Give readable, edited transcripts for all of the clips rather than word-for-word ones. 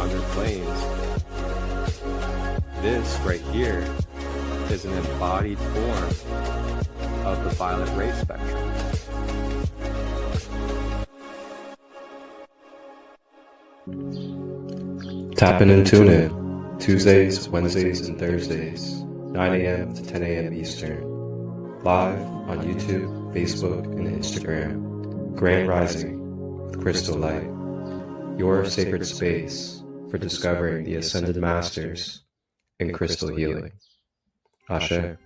grounded planes. This right here is an embodied form of the violet ray spectrum. Tap in and tune in Tuesdays, Wednesdays, and Thursdays, 9 a.m. to 10 a.m. Eastern, live on YouTube, Facebook, and Instagram. Grand Rising with ChristoLight, your sacred space for discovering the Ascended Masters in crystal healing. Ashe.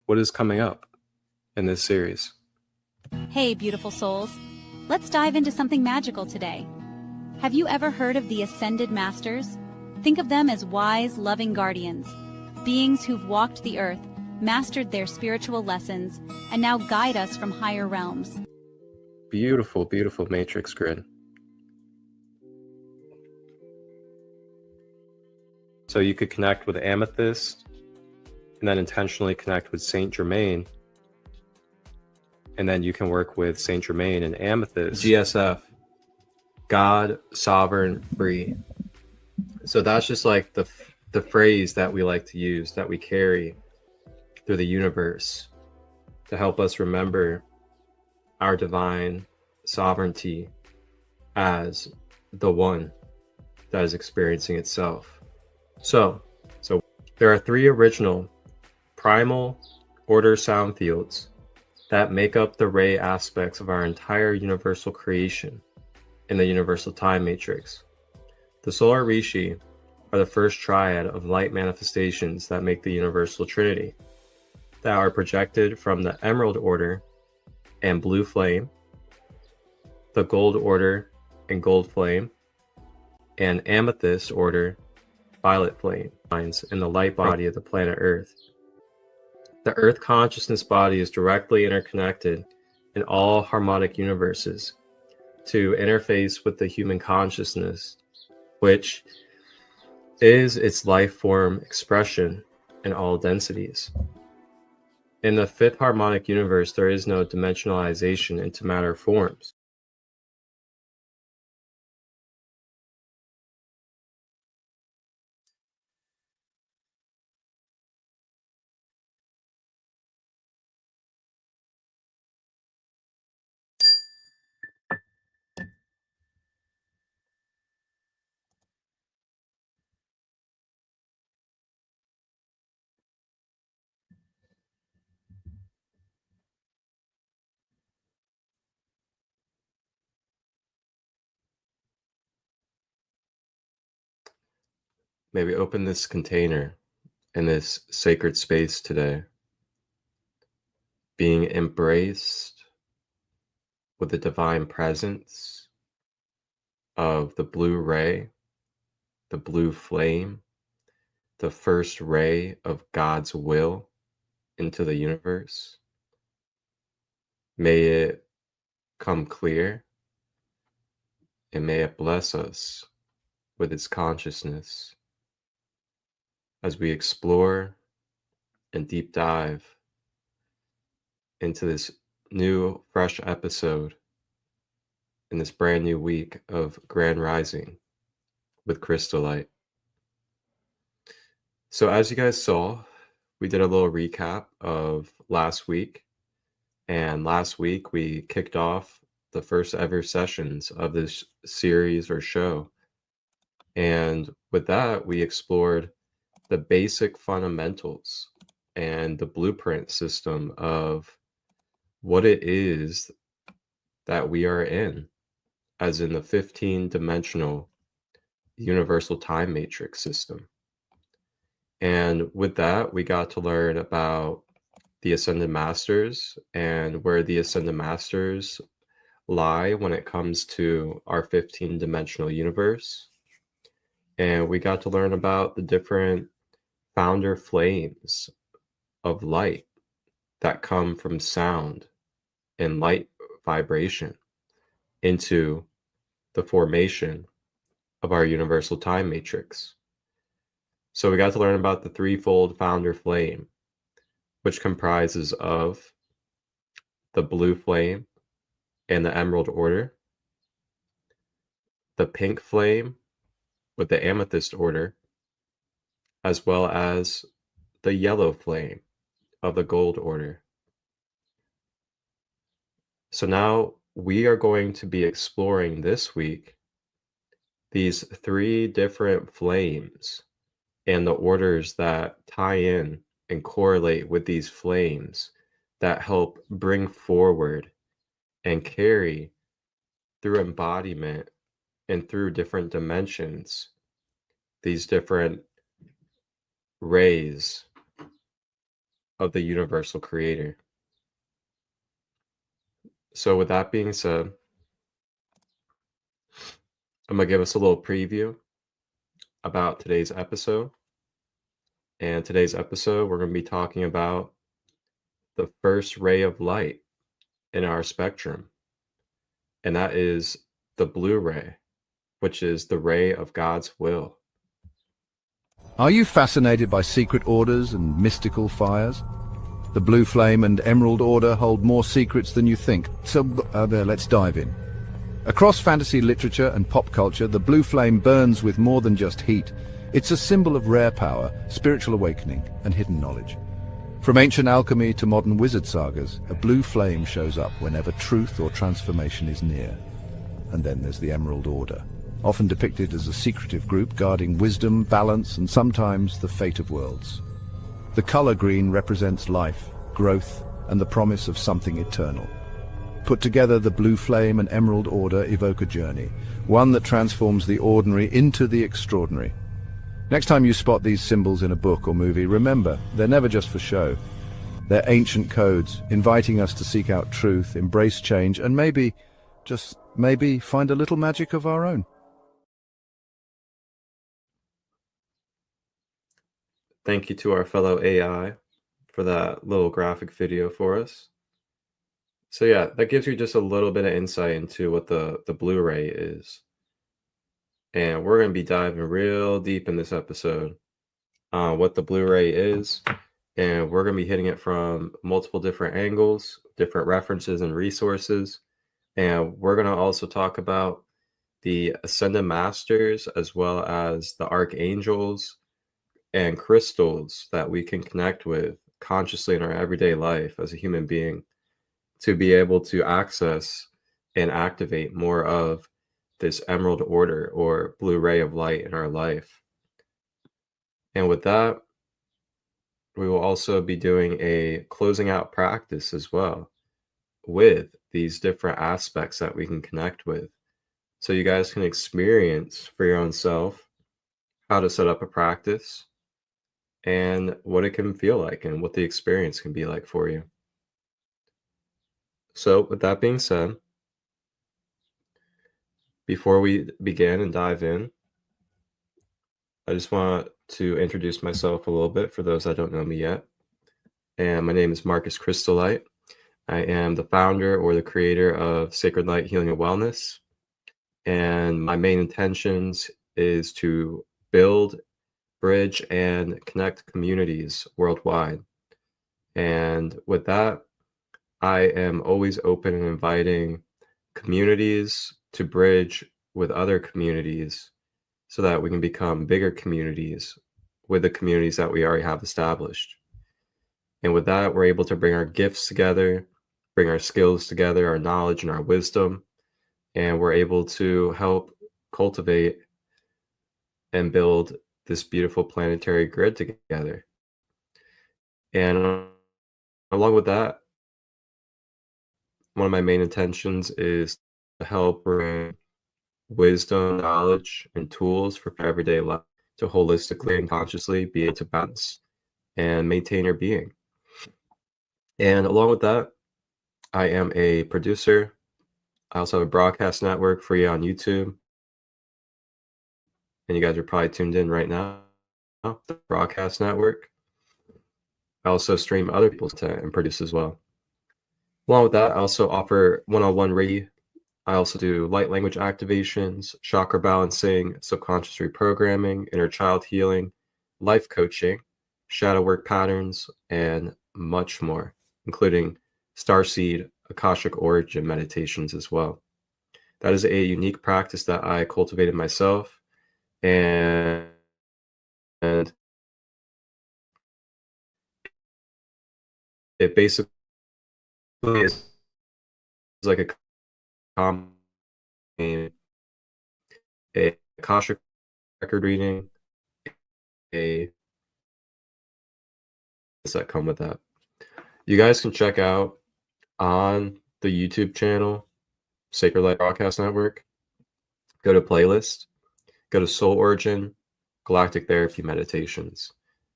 What is coming up in this series? Hey, beautiful souls. Let's dive into something magical today. Have you ever heard of the Ascended Masters? Think of them as wise, loving guardians, beings who've walked the earth, mastered their spiritual lessons, and now guide us from higher realms. Beautiful, beautiful matrix grid. So you could connect with Amethyst, and then intentionally connect with Saint Germain. And then you can work with Saint Germain and Amethyst. GSF, God, Sovereign, Free. So that's just like the phrase that we like to use, that we carry through the universe to help us remember our divine sovereignty as the one that is experiencing itself. So there are three original primal order sound fields that make up the ray aspects of our entire universal creation in the universal time matrix. The solar rishi are the first triad of light manifestations that make the universal trinity, that are projected from the emerald order and blue flame, the gold order and gold flame, and amethyst order, violet flame, lines in the light body of the planet Earth. The Earth consciousness body is directly interconnected in all harmonic universes to interface with the human consciousness, which is its life form expression in all densities. In the fifth harmonic universe, there is no dimensionalization into matter forms. May we open this container in this sacred space today, being embraced with the divine presence of the blue ray, the blue flame, the first ray of God's will into the universe. May it come clear, and may it bless us with its consciousness as we explore and deep dive into this new, fresh episode in this brand new week of Grand Rising with ChristoLight. So as you guys saw, we did a little recap of last week. And last week we kicked off the first ever sessions of this series or show. And with that, we explored the basic fundamentals and the blueprint system of what it is that we are in, as in the 15-dimensional universal time matrix system. And with that, we got to learn about the Ascended Masters and where the Ascended Masters lie when it comes to our 15-dimensional universe. And we got to learn about the different founder flames of light that come from sound and light vibration into the formation of our universal time matrix. So we got to learn about the threefold founder flame, which comprises of the blue flame and the emerald order, the pink flame with the amethyst order, as well as the yellow flame of the gold order. So now we are going to be exploring this week these three different flames and the orders that tie in and correlate with these flames that help bring forward and carry through embodiment and through different dimensions these different rays of the universal creator. So with that being said, I'm going to give us a little preview about today's episode. And today's episode, we're going to be talking about the first ray of light in our spectrum. And that is the blue ray, which is the ray of God's will. Are you fascinated by secret orders and mystical fires? The Blue Flame and Emerald Order hold more secrets than you think, so let's dive in. Across fantasy literature and pop culture, the Blue Flame burns with more than just heat. It's a symbol of rare power, spiritual awakening, and hidden knowledge. From ancient alchemy to modern wizard sagas, a blue flame shows up whenever truth or transformation is near. And then there's the Emerald Order, often depicted as a secretive group guarding wisdom, balance, and sometimes the fate of worlds. The color green represents life, growth, and the promise of something eternal. Put together, the Blue Flame and Emerald Order evoke a journey, one that transforms the ordinary into the extraordinary. Next time you spot these symbols in a book or movie, remember, they're never just for show. They're ancient codes, inviting us to seek out truth, embrace change, and maybe, just maybe, find a little magic of our own. Thank you to our fellow AI for that little graphic video for us. So yeah, that gives you just a little bit of insight into what the Blu-ray is. And we're going to be diving real deep in this episode on what the Blu-ray is. And we're going to be hitting it from multiple different angles, different references and resources. And we're going to also talk about the Ascended Masters as well as the Archangels and crystals that we can connect with consciously in our everyday life as a human being to be able to access and activate more of this emerald order or blue ray of light in our life. And with that, we will also be doing a closing out practice as well with these different aspects that we can connect with. So you guys can experience for your own self how to set up a practice and what it can feel like and what the experience can be like for you. So with that being said, before we begin and dive in, I just want to introduce myself a little bit for those that don't know me yet. And my name is ChristoLight. I am the founder or the creator of Sacred Light Healing and Wellness. And my main intentions is to build, bridge, and connect communities worldwide. And with that, I am always open and inviting communities to bridge with other communities so that we can become bigger communities with the communities that we already have established. And with that, we're able to bring our gifts together, bring our skills together, our knowledge and our wisdom, and we're able to help cultivate and build this beautiful planetary grid together. And along with that, one of my main intentions is to help bring wisdom, knowledge, and tools for everyday life to holistically and consciously be able to balance and maintain your being. And along with that, I am a producer. I also have a broadcast network for you on YouTube. And you guys are probably tuned in right now, the broadcast network. I also stream other people's content and produce as well. Along with that, I also offer one-on-one reading. I also do light language activations, chakra balancing, subconscious reprogramming, inner child healing, life coaching, shadow work patterns, and much more, including starseed, Akashic origin meditations as well. That is a unique practice that I cultivated myself, and it basically is like a Akashic record reading, a that come with that. You guys can check out on the YouTube channel, Sacred Light Broadcast Network. Go to playlist, go to Soul Origin, Galactic Therapy Meditations,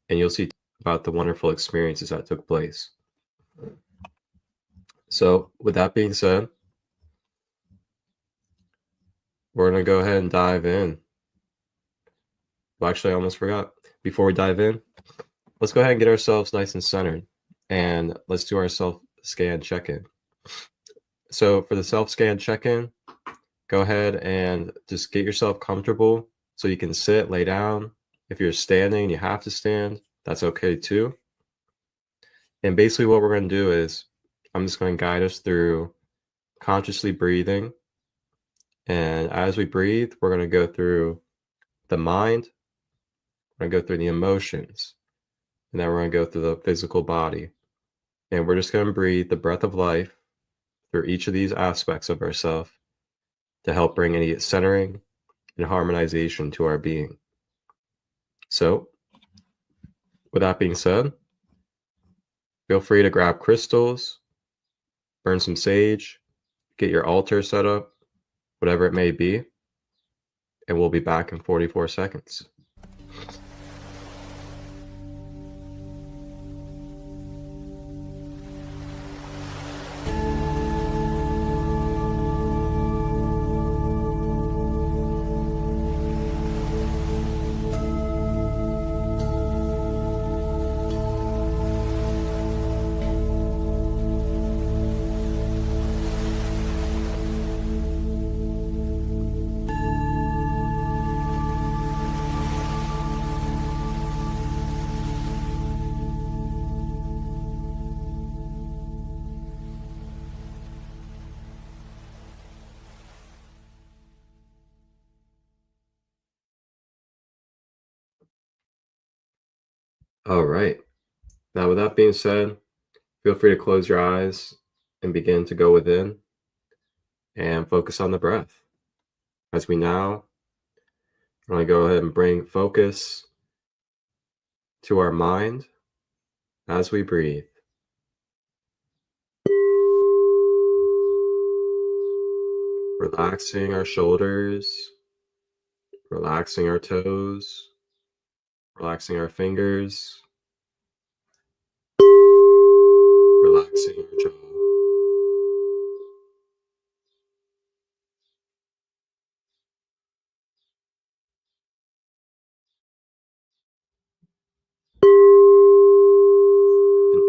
and you'll see about the wonderful experiences that took place. So with that being said, we're going to go ahead and dive in. Well, actually, I almost forgot. Before we dive in, let's go ahead and get ourselves nice and centered, and let's do our self-scan check-in. So for the self-scan check-in, go ahead and just get yourself comfortable so you can sit, lay down. If you're standing and you have to stand, that's okay too. And basically what we're going to do is I'm just going to guide us through consciously breathing. And as we breathe, we're going to go through the mind, we're going to go through the emotions, and then we're going to go through the physical body. And we're just going to breathe the breath of life through each of these aspects of ourselves to help bring any centering and harmonization to our being. So, with that being said, feel free to grab crystals, burn some sage, get your altar set up, whatever it may be, and we'll be back in 44 seconds. All right. Now, with that being said, feel free to close your eyes and begin to go within and focus on the breath. As we now want to go ahead and bring focus to our mind as we breathe. Relaxing our shoulders, relaxing our toes, relaxing our fingers, relaxing our jaw.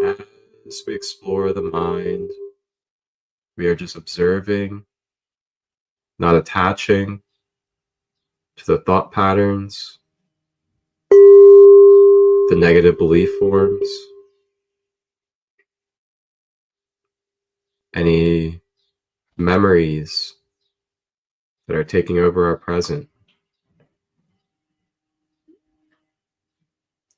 And as we explore the mind, we are just observing, not attaching to the thought patterns, the negative belief forms, any memories that are taking over our present,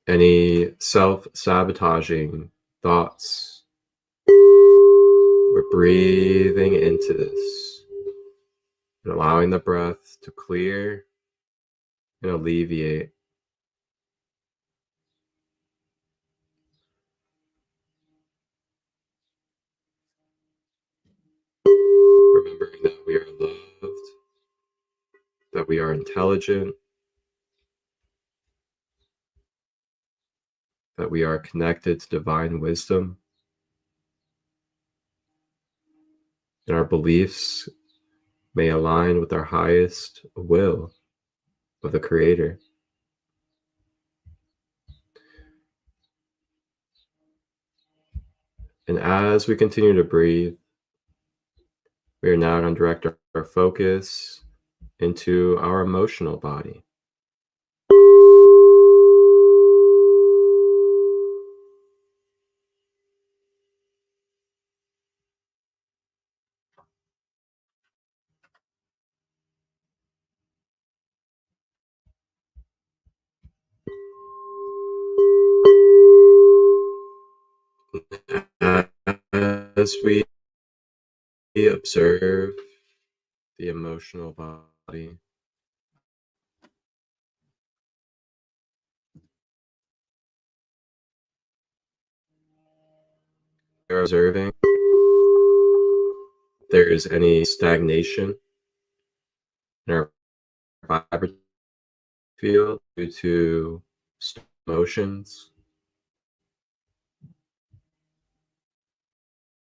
any self-sabotaging thoughts. We're breathing into this and allowing the breath to clear and alleviate. Remembering that we are loved, that we are intelligent, that we are connected to divine wisdom, and our beliefs may align with our highest will of the Creator. And as we continue to breathe, we are now going to direct our focus into our emotional body. As we observe the emotional body, we are observing if there is any stagnation in our vibratory field due to emotions,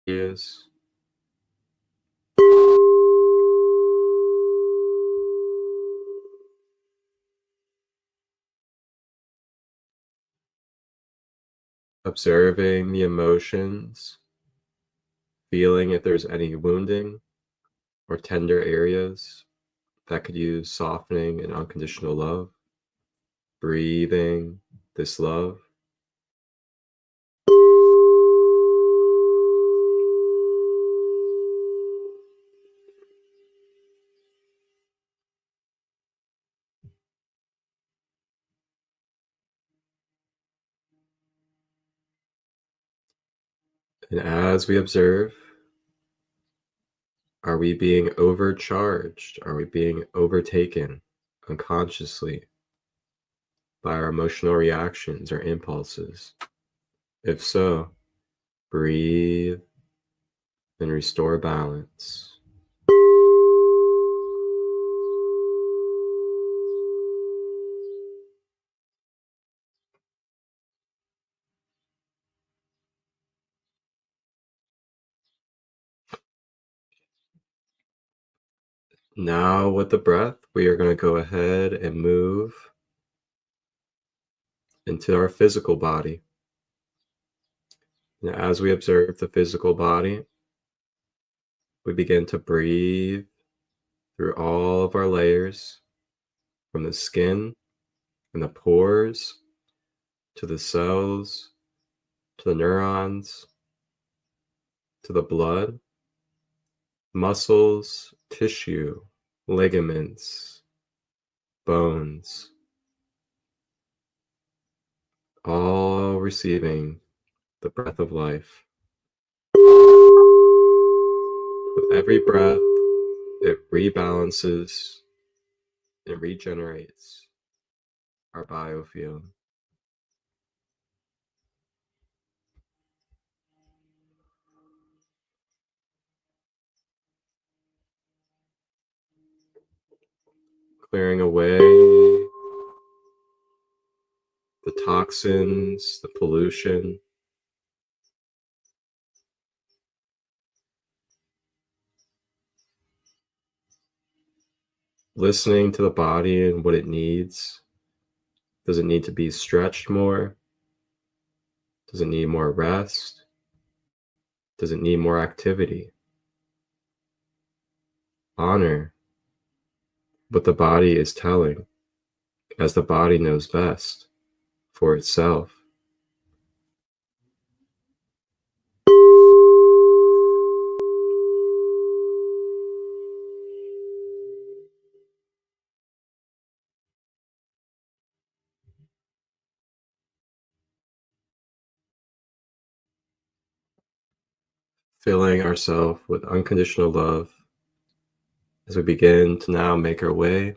ideas. Observing the emotions, feeling if there's any wounding or tender areas that could use softening and unconditional love. Breathing this love. And as we observe, are we being overcharged? Are we being overtaken unconsciously by our emotional reactions or impulses? If so, breathe and restore balance. Now, with the breath, we are going to go ahead and move into our physical body. And as we observe the physical body, we begin to breathe through all of our layers, from the skin and the pores to the cells, to the neurons, to the blood, muscles, tissue, ligaments, bones, all receiving the breath of life. With every breath, it rebalances and regenerates our biofield. Clearing away the toxins, the pollution, listening to the body and what it needs. Does it need to be stretched more? Does it need more rest? Does it need more activity? Honor what the body is telling, as the body knows best for itself. filling ourselves with unconditional love as we begin to now make our way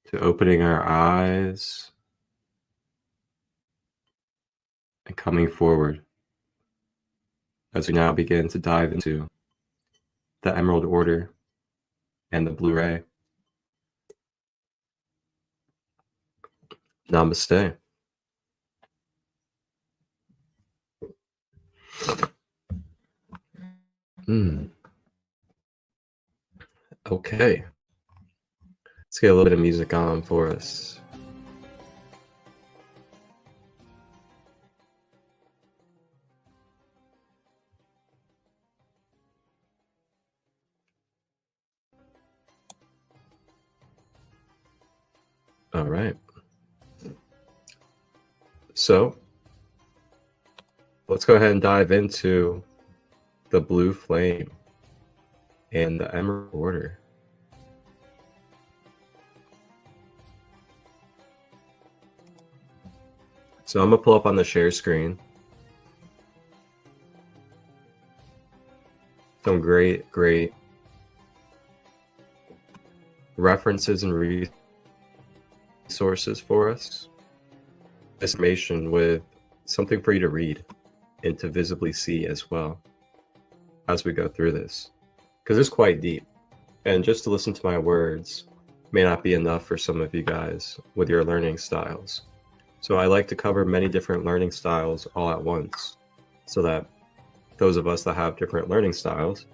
to opening our eyes and coming forward as we now begin to dive into the Emerald Order and the Blue Ray. Namaste. Okay. Let's get a little bit of music on for us. All right. So let's go ahead and dive into the blue flame and the Emerald Order. So I'm going to pull up on the share screen some great references and resources for us. Information with something for you to read and to visibly see as well as we go through this, because it's quite deep, and just to listen to my words may not be enough for some of you guys with your learning styles. So I like to cover many different learning styles all at once, so that those of us that have different learning styles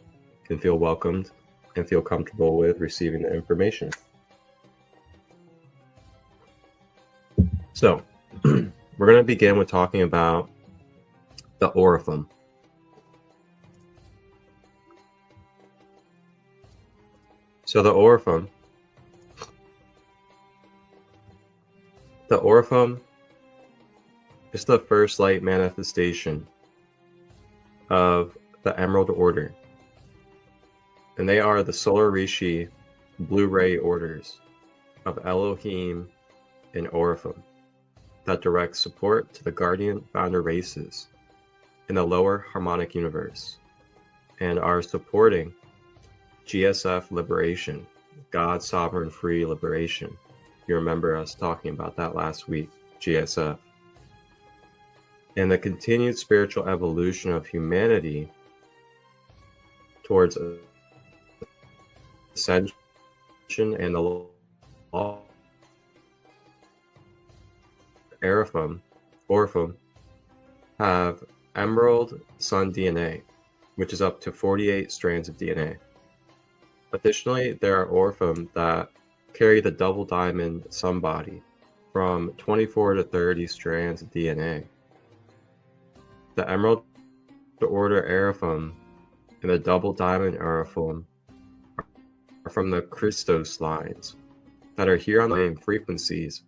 can feel welcomed and feel comfortable with receiving the information. So we're going to begin with talking about the Oriflamme. So the Oriflamme is the first light manifestation of the Emerald Order. And they are the Solar Rishi Blue Ray orders of Elohim and Oriflamme that direct support to the guardian founder races in the lower harmonic universe and are supporting GSF liberation, God sovereign free liberation. You remember us talking about that last week, GSF. And the continued spiritual evolution of humanity towards ascension and the law. Oriflamme have Emerald Sun DNA, which is up to 48 strands of DNA. Additionally, there are Oriflamme that carry the double diamond sun body from 24 to 30 strands of DNA. The Emerald Order Oriflamme and the double diamond Oriflamme are from the Christo lines that are here on the same frequencies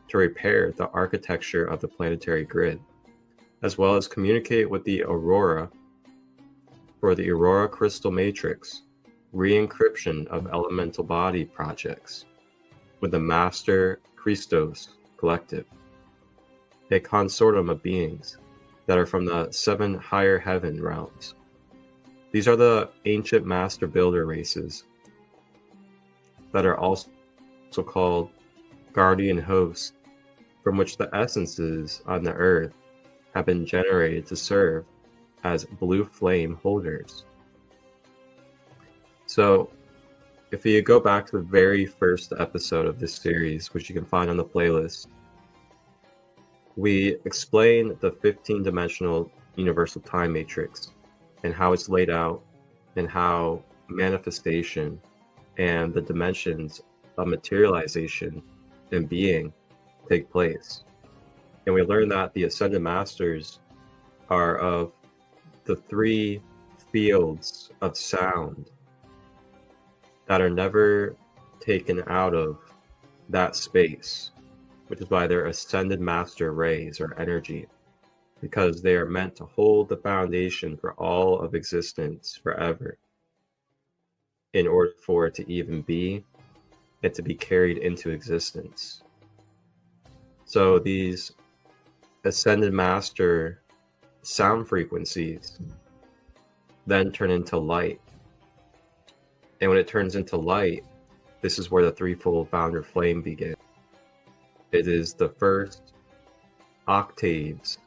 to repair the architecture of the planetary grid, as well as communicate with the Aurora for the Aurora Crystal Matrix, re-encryption of elemental body projects with the Master Christos Collective, a consortium of beings that are from the 7 higher heaven realms. These are the ancient master builder races that are also called guardian hosts, from which the essences on the earth have been generated to serve as blue flame holders. So if you go back to the very first episode of this series, which you can find on the playlist, we explain the 15-dimensional universal time matrix and how it's laid out and how manifestation and the dimensions of materialization and being take place. And we learn that the Ascended Masters are of the 3 fields of sound that are never taken out of that space, which is why they're Ascended Master rays or energy, because they are meant to hold the foundation for all of existence forever in order for it to even be and to be carried into existence. So these ascended master sound frequencies then turn into light. And when it turns into light, this is where the threefold founder flame begins. It is the first octaves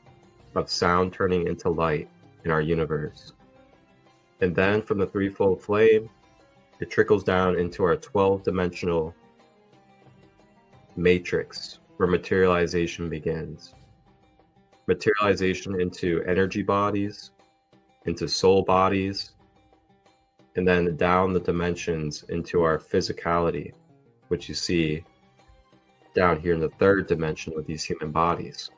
of sound turning into light in our universe. And then from the threefold flame, it trickles down into our 12-dimensional matrix where materialization begins. Materialization into energy bodies, into soul bodies, and then down the dimensions into our physicality, which you see down here in the third dimension with these human bodies.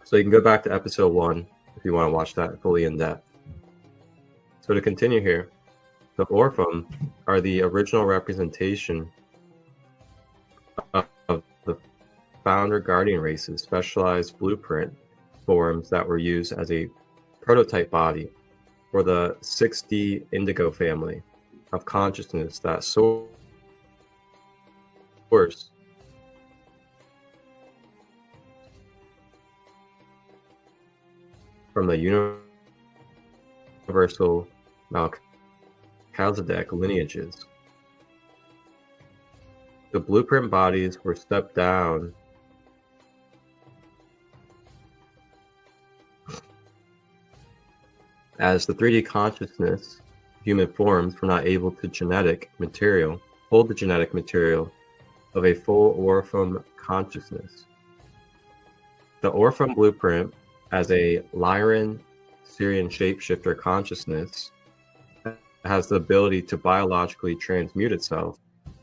So you can go back to episode 1 if you want to watch that fully in depth. So to continue here, the Orpham are the original representation of the founder guardian race's specialized blueprint forms that were used as a prototype body for the 6D indigo family of consciousness that source from the universal Melchizedek lineages. The blueprint bodies were stepped down as the 3D consciousness human forms were not able to hold the genetic material of a full Orpham consciousness. The Orpham blueprint as a Lyran Syrian shapeshifter consciousness has the ability to biologically transmute itself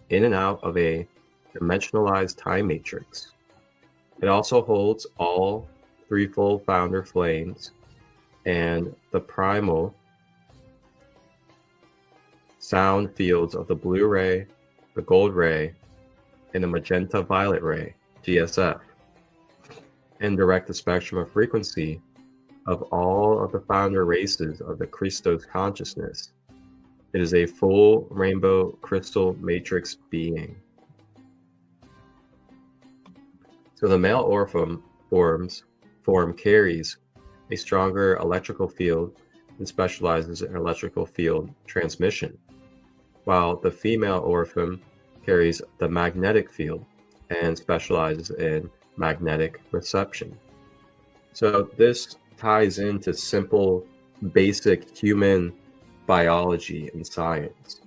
in and out of a dimensionalized time matrix. It also holds all threefold founder flames and the primal sound fields of the blue ray, the gold ray, and the magenta violet ray, GSF, and direct the spectrum of frequency of all of the founder races of the Christo's consciousness. It is a full rainbow crystal matrix being. So the male Orpham form carries a stronger electrical field and specializes in electrical field transmission, while the female Orpham carries the magnetic field and specializes in magnetic reception. So this ties into simple, basic human biology and science.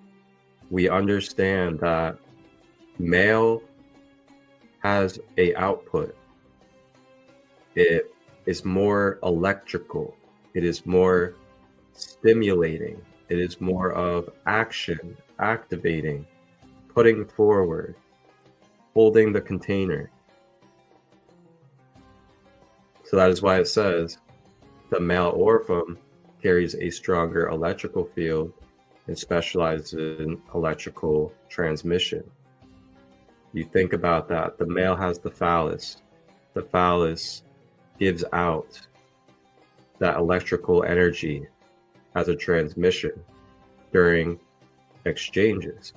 We understand that male has a output. It is more electrical. It is more stimulating. It is more of action, activating, putting forward, holding the container. So that is why it says the male Orpham carries a stronger electrical field and specializes in electrical transmission. You think about that. The male has the phallus. The phallus gives out that electrical energy as a transmission during exchanges.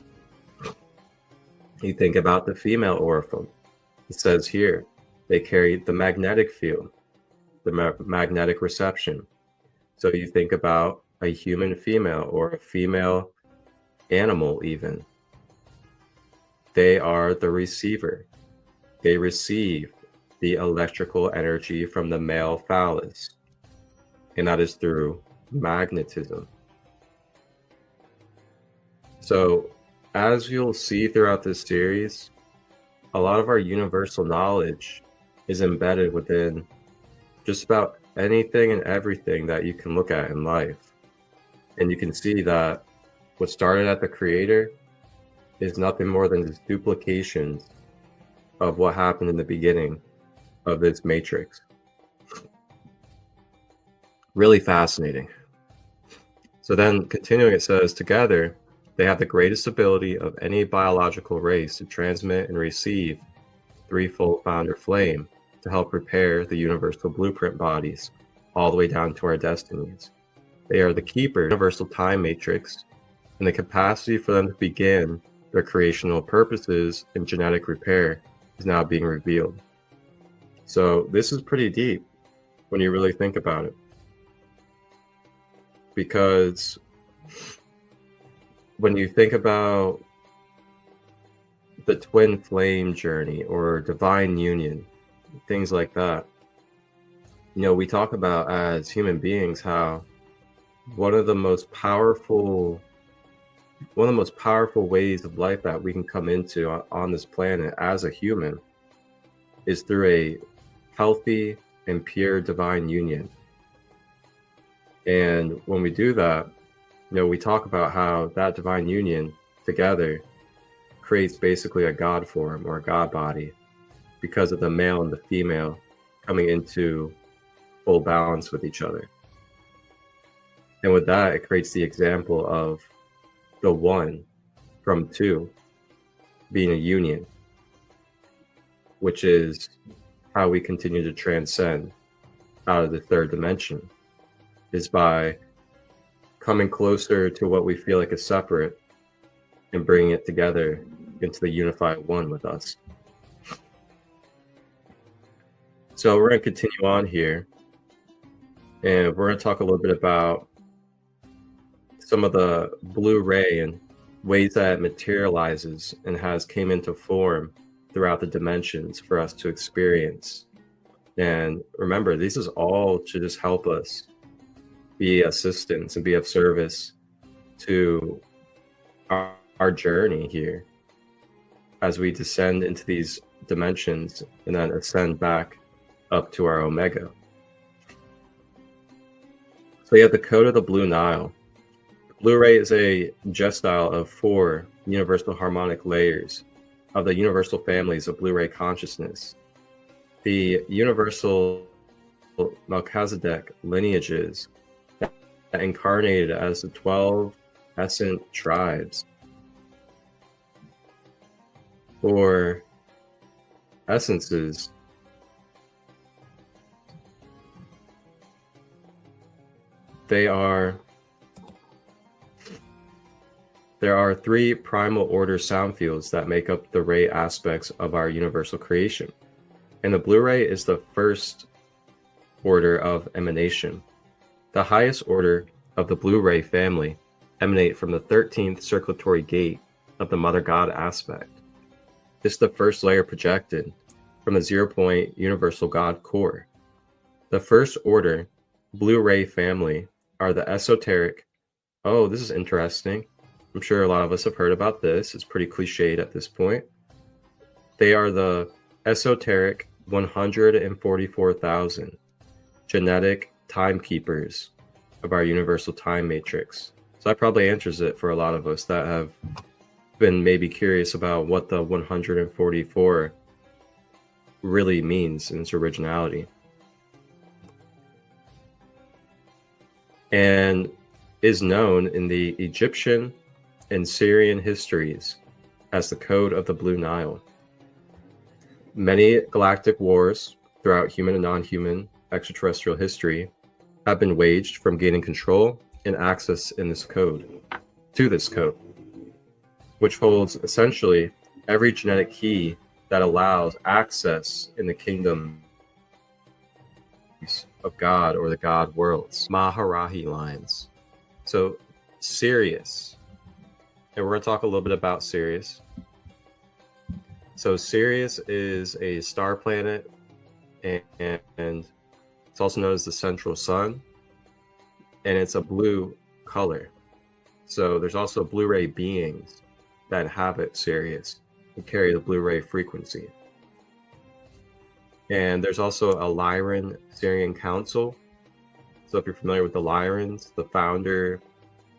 You think about the female Orpham. It says here, they carry the magnetic field, the magnetic reception. So you think about a human female or a female animal even. They are the receiver. They receive the electrical energy from the male phallus, and that is through magnetism. So as you'll see throughout this series, a lot of our universal knowledge is embedded within just about anything and everything that you can look at in life. And you can see that what started at the creator is nothing more than just duplications of what happened in the beginning of this matrix. Really fascinating. So then continuing, it says, together, they have the greatest ability of any biological race to transmit and receive threefold founder flame to help repair the universal blueprint bodies all the way down to our destinies. They are the keeper of the universal time matrix, and the capacity for them to begin their creational purposes in genetic repair is now being revealed. So this is pretty deep when you really think about it, because when you think about the twin flame journey or divine union, things like that, we talk about as human beings how one of the most powerful ways of life that we can come into on this planet as a human is through a healthy and pure divine union. And when we do that, we talk about how that divine union together creates basically a God form or a God body because of the male and the female coming into full balance with each other. And with that, it creates the example of the one from two being a union, which is how we continue to transcend out of the third dimension, is by coming closer to what we feel like is separate and bringing it together into the unified one with us. So we're going to continue on here, and we're going to talk a little bit about some of the blue ray and ways that it materializes and has came into form throughout the dimensions for us to experience. And remember, this is all to just help us be assistance and be of service to our journey here as we descend into these dimensions and then ascend back up to our Omega. So you have the code of the Blue Nile. Blue ray is a gestile of 4 universal harmonic layers of the universal families of Blue ray consciousness. The universal Melchizedek lineages that incarnated as the 12 essent tribes, or essences, there are 3 primal order sound fields that make up the ray aspects of our universal creation. And the blue ray is the first order of emanation. The highest order of the blue ray family emanate from the 13th circulatory gate of the Mother God aspect. This is the first layer projected from the 0-point universal God core. The first order blue ray family are the esoteric. Oh, this is interesting. I'm sure a lot of us have heard about this. It's pretty cliched at this point. They are the esoteric 144,000 genetic timekeepers of our universal time matrix. So that probably answers it for a lot of us that have been maybe curious about what the 144 really means in its originality. And is known in the Egyptian and Syrian histories as the Code of the Blue Nile. Many galactic wars throughout human and non-human extraterrestrial history have been waged from gaining control and access in this code, to this code, which holds essentially every genetic key that allows access in the kingdom of God or the God worlds, Maharahi lines. So Sirius, and we're going to talk a little bit about Sirius. So Sirius is a star planet, and it's also known as the central sun, and it's a blue color. So there's also blue ray beings that inhabit Sirius and carry the blue ray frequency. And there's also a Lyran Syrian Council. So if you're familiar with the Lyrans, the founder,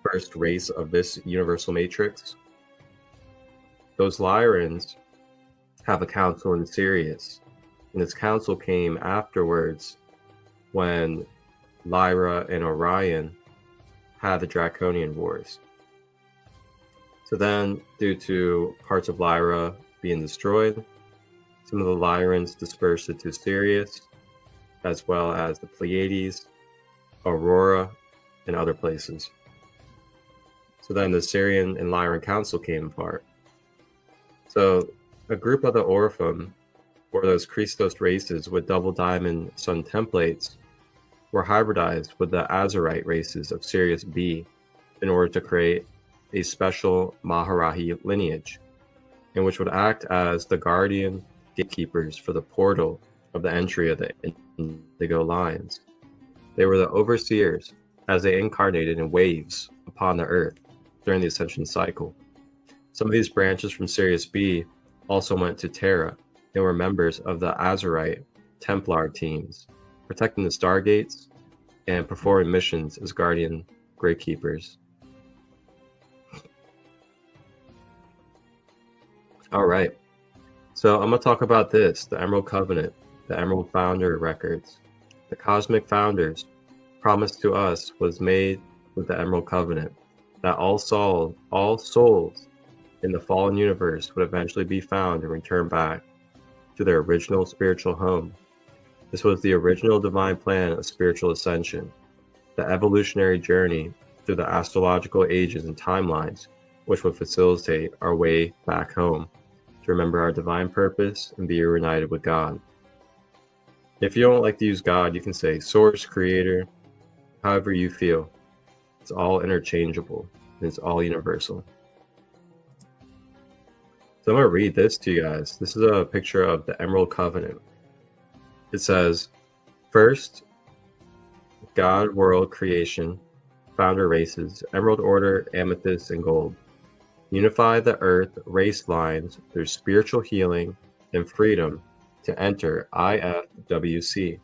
first race of this universal matrix, those Lyrans have a council in Sirius. And this council came afterwards when Lyra and Orion had the Draconian Wars. So then, due to parts of Lyra being destroyed, some of the Lyrans dispersed into Sirius, as well as the Pleiades, Aurora, and other places. So then the Syrian and Lyran Council came apart. So a group of the Orphan or those Christos races with double diamond sun templates, were hybridized with the Azurite races of Sirius B in order to create a special Maharahi lineage, in which would act as the guardian gatekeepers for the portal of the entry of the Indigo Lines. They were the overseers as they incarnated in waves upon the earth during the ascension cycle. Some of these branches from Sirius B also went to Terra and were members of the Azurite Templar teams, protecting the Stargates and performing missions as guardian gatekeepers. All right, so I'm going to talk about this, the Emerald Covenant, the Emerald Founder Records. The Cosmic Founders promised to us was made with the Emerald Covenant, that all souls in the fallen universe would eventually be found and return back to their original spiritual home. This was the original divine plan of spiritual ascension, the evolutionary journey through the astrological ages and timelines, which would facilitate our way back home to remember our divine purpose and be reunited with God. If you don't like to use God, you can say Source, Creator, however you feel. It's all interchangeable. It's all universal. So I'm going to read this to you guys. This is a picture of the Emerald Covenant. It says, first, God, world, creation, founder races, Emerald Order, Amethyst, and Gold. Unify the earth race lines through spiritual healing and freedom to enter IFWC.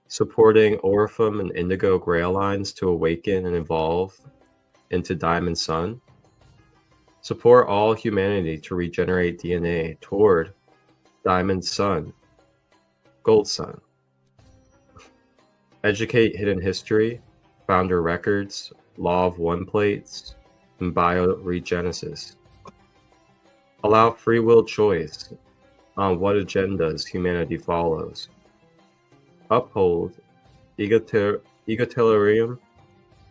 Supporting Orphan and Indigo Grail lines to awaken and evolve into Diamond Sun. Support all humanity to regenerate DNA toward Diamond Sun, Gold Sun. Educate hidden history, founder records, law of one plates, and bioregenesis. Allow free will choice on what agendas humanity follows. Uphold egalitarian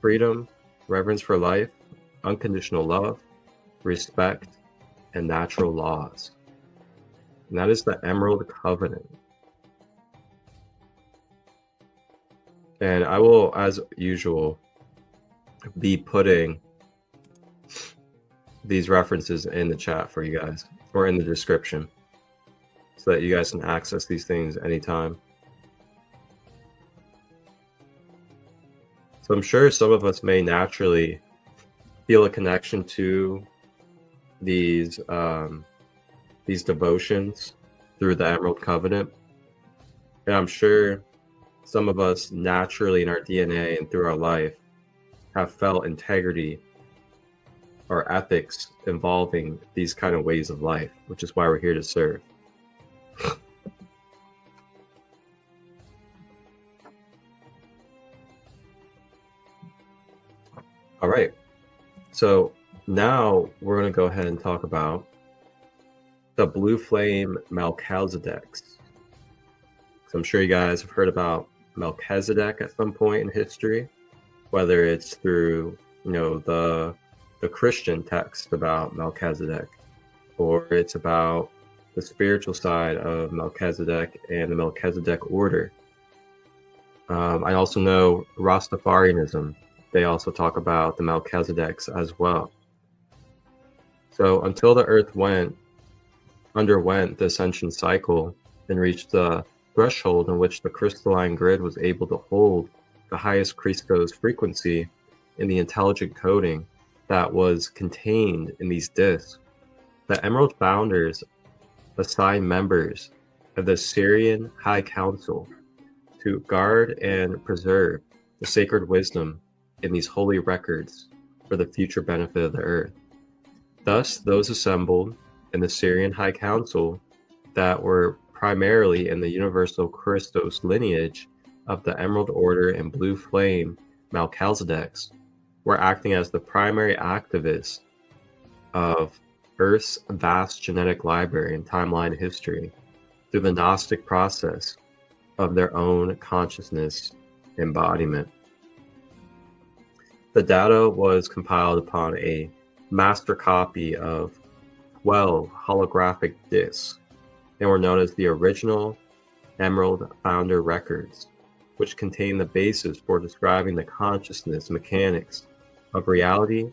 freedom, reverence for life, unconditional love, respect, and natural laws. And that is the Emerald Covenant. And I will, as usual, be putting these references in the chat for you guys, or in the description, so that you guys can access these things anytime. So I'm sure some of us may naturally feel a connection to these devotions through the Emerald Covenant. And I'm sure some of us naturally in our DNA and through our life have felt integrity or ethics involving these kind of ways of life, which is why we're here to serve. All right, so now we're going to go ahead and talk about the Blue Flame Melchizedeks. So I'm sure you guys have heard about Melchizedek at some point in history, whether it's through, the Christian text about Melchizedek, or it's about the spiritual side of Melchizedek and the Melchizedek order. I also know Rastafarianism. They also talk about the Melchizedeks as well. So until the earth underwent the ascension cycle and reached the threshold in which the crystalline grid was able to hold the highest Christo's frequency in the intelligent coding that was contained in these discs, the Emerald Founders assigned members of the Syrian High Council to guard and preserve the sacred wisdom in these holy records for the future benefit of the earth. Thus, those assembled in the Syrian High Council that were primarily in the universal Christos lineage of the Emerald Order and Blue Flame Melchizedeks were acting as the primary activists of Earth's vast genetic library and timeline history through the Gnostic process of their own consciousness embodiment. The data was compiled upon a master copy of 12 holographic discs and were known as the original Emerald Founder Records, which contain the basis for describing the consciousness mechanics of reality,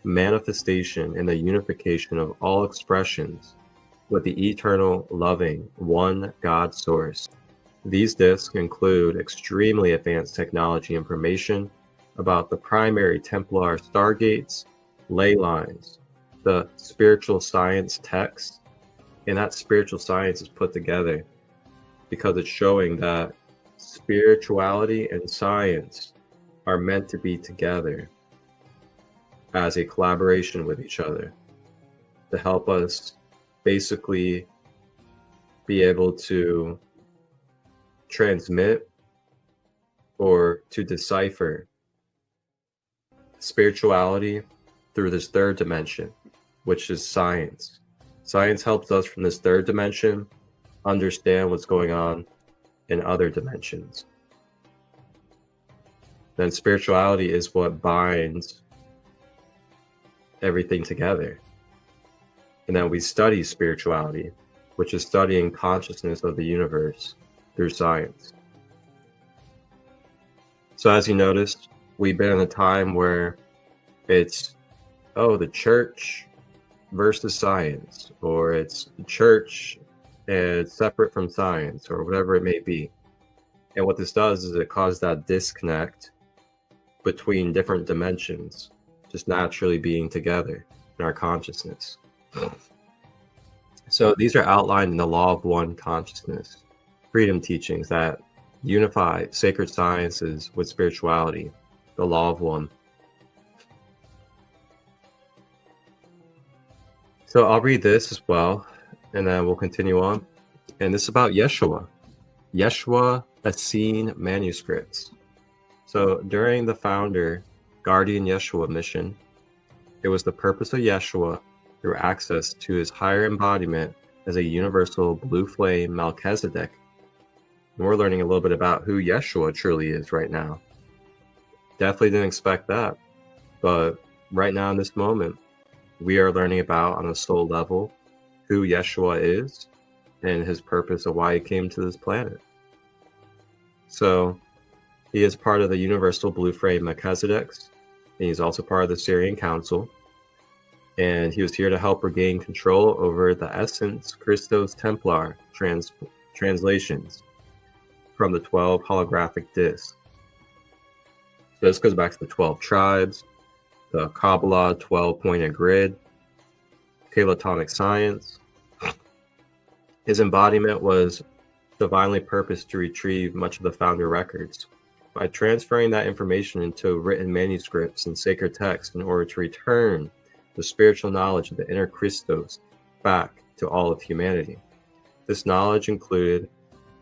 manifestation, and the unification of all expressions with the eternal, loving, one God source. These discs include extremely advanced technology information about the primary Templar stargates, ley lines, the spiritual science text, and that spiritual science is put together because it's showing that spirituality and science are meant to be together as a collaboration with each other to help us basically be able to transmit or to decipher spirituality through this third dimension, which is science. Science helps us from this third dimension understand what's going on in other dimensions. Then spirituality is what binds everything together. And then we study spirituality, which is studying consciousness of the universe through science. So as you noticed, we've been in a time where it's, oh, the church versus science, or it's the church and separate from science, or whatever it may be. And what this does is it causes that disconnect between different dimensions just naturally being together in our consciousness. So these are outlined in the Law of One Consciousness, freedom teachings that unify sacred sciences with spirituality, the Law of One. So I'll read this as well, and then we'll continue on. And this is about Yeshua Essene manuscripts. So during the founder Guardian Yeshua mission, it was the purpose of Yeshua through access to his higher embodiment as a universal blue flame Melchizedek. And we're learning a little bit about who Yeshua truly is right now. Definitely didn't expect that. But right now in this moment, we are learning about on a soul level who Yeshua is and his purpose of why he came to this planet. So he is part of the universal blue flame Melchizedeks, and he's also part of the Syrian Council. And he was here to help regain control over the essence Christo's Templar translations from the 12 holographic discs. So this goes back to the 12 tribes, the Kabbalah 12-pointed grid, Kalatonic science. His embodiment was divinely purposed to retrieve much of the founder records by transferring that information into written manuscripts and sacred texts in order to return the spiritual knowledge of the inner Christos back to all of humanity. This knowledge included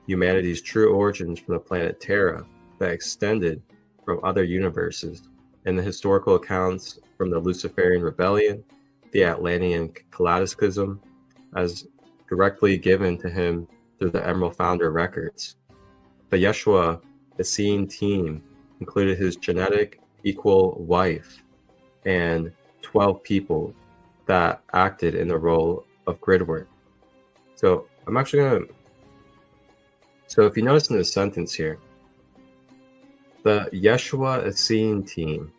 humanity's true origins from the planet Terra that extended from other universes, and the historical accounts from the Luciferian rebellion, the Atlantean kaleidoscopy, as directly given to him through the Emerald Founder records. The Yeshua Essene team included his genetic equal wife and 12 people that acted in the role of grid work. So I'm actually going to, so if you notice in this sentence here, the Yeshua Essene team,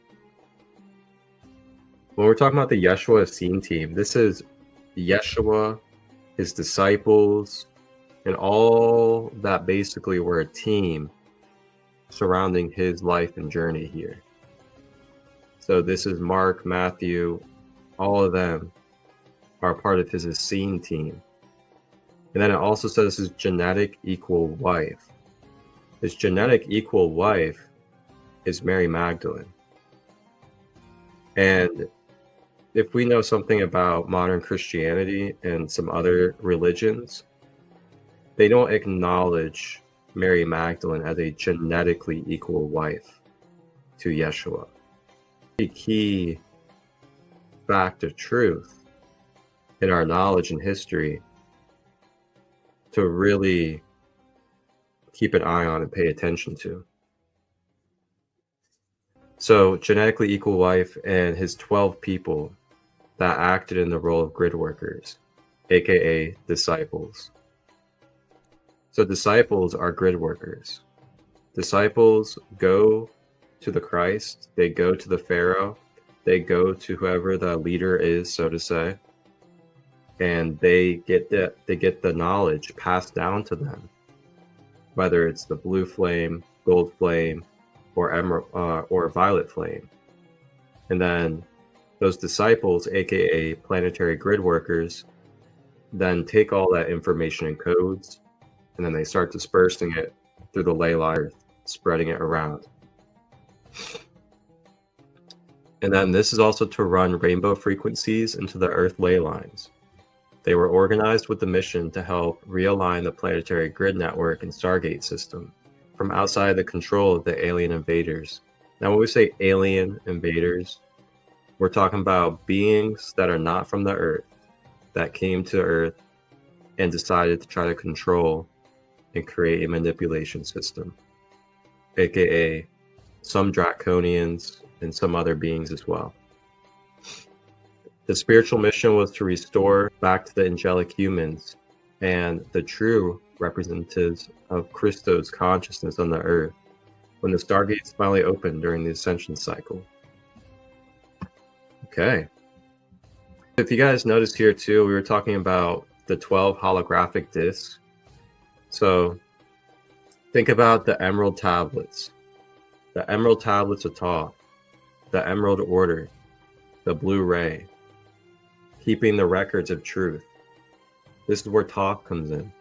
when we're talking about the Yeshua Essene team, this is Yeshua, his disciples, and all that basically were a team surrounding his life and journey here. So this is Mark, Matthew, all of them are part of his Essene team. And then it also says his genetic equal wife. His genetic equal wife is Mary Magdalene. And if we know something about modern Christianity and some other religions, they don't acknowledge Mary Magdalene as a genetically equal wife to Yeshua. A key fact of truth in our knowledge and history to really keep an eye on and pay attention to. So genetically equal wife and his 12 people that acted in the role of grid workers, aka disciples. So disciples are grid workers. Disciples go to the Christ, they go to the Pharaoh, they go to whoever the leader is, so to say, and they get the knowledge passed down to them, whether it's the blue flame, gold flame, or emerald or violet flame. And then those disciples, aka planetary grid workers, then take all that information and codes, and then they start dispersing it through the ley line, spreading it around. And then this is also to run rainbow frequencies into the Earth ley lines. They were organized with the mission to help realign the planetary grid network and Stargate system from outside the control of the alien invaders. Now, when we say alien invaders, we're talking about beings that are not from the Earth, that came to Earth and decided to try to control and create a manipulation system, aka some draconians and some other beings as well. The spiritual mission was to restore back to the angelic humans and the true representatives of Christo's consciousness on the Earth when the Stargates finally opened during the Ascension cycle. Okay. If you guys noticed here too, we were talking about the 12 holographic discs. So think about the emerald tablets. The emerald tablets of Thoth, the emerald order, the blue ray, keeping the records of truth. This is where Thoth comes in.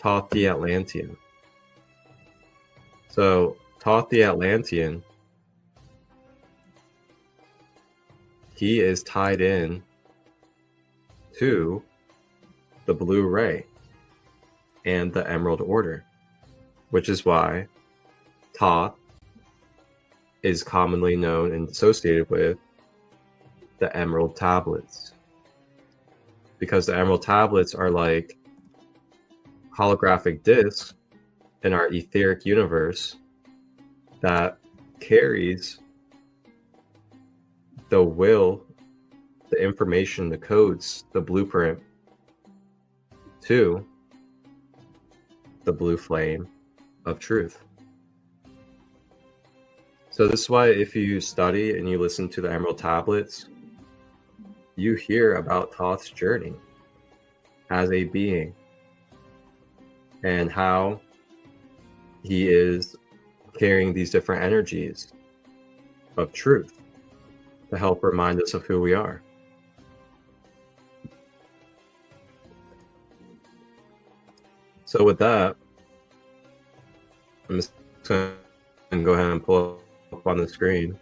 Thoth the Atlantean. So Thoth the Atlantean, he is tied in to the blue ray and the emerald order, which is why Thoth is commonly known and associated with the emerald tablets, because the emerald tablets are like holographic discs in our etheric universe that carries the will, the information, the codes, the blueprint to the blue flame of truth. So this is why if you study and you listen to the emerald tablets, you hear about Thoth's journey as a being and how he is carrying these different energies of truth to help remind us of who we are. So with that, I'm just going to go ahead and pull up on the screen.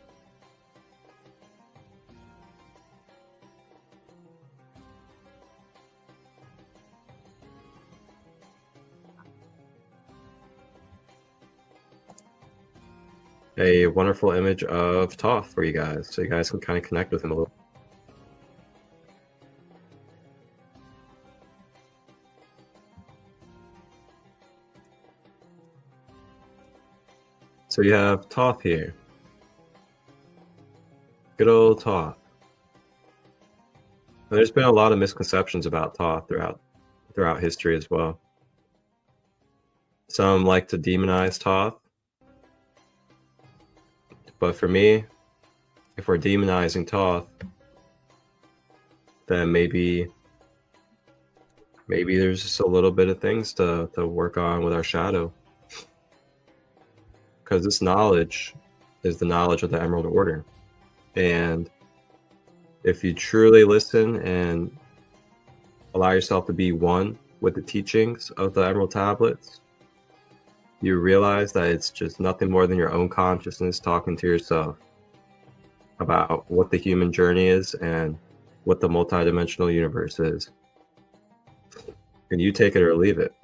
A wonderful image of Thoth for you guys, so you guys can kind of connect with him a little. So you have Thoth here. Good old Thoth. And there's been a lot of misconceptions about Thoth throughout history as well. Some like to demonize Thoth. But for me, if we're demonizing Thoth, then maybe there's just a little bit of things to work on with our shadow. Because this knowledge is the knowledge of the Emerald Order. And if you truly listen and allow yourself to be one with the teachings of the Emerald Tablets, you realize that it's just nothing more than your own consciousness talking to yourself about what the human journey is and what the multidimensional universe is. And you take it or leave it.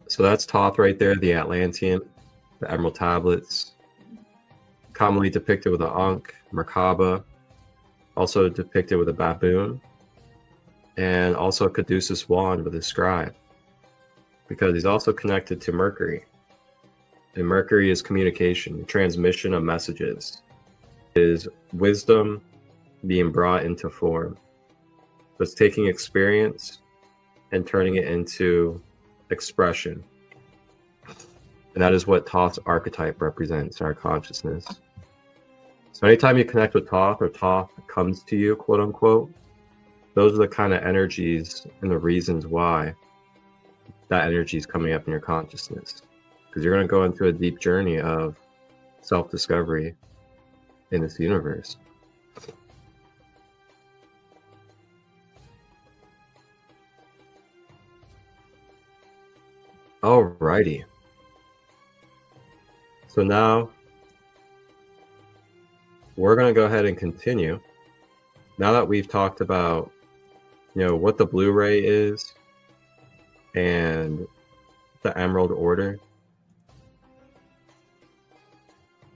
So that's Thoth right there, the Atlantean, the Emerald Tablets, commonly depicted with an Ankh, Merkaba, also depicted with a baboon, and also a caduceus wand with a scribe, because he's also connected to Mercury. And Mercury is communication, transmission of messages, is wisdom being brought into form. It's taking experience and turning it into expression. And that is what Thoth's archetype represents in our consciousness. So anytime you connect with Thoth, or Thoth comes to you, quote unquote, those are the kind of energies and the reasons why that energy is coming up in your consciousness. Because you're going to go into a deep journey of self-discovery in this universe. Alrighty. So now we're going to go ahead and continue. Now that we've talked about, what the blue ray is and the Emerald Order,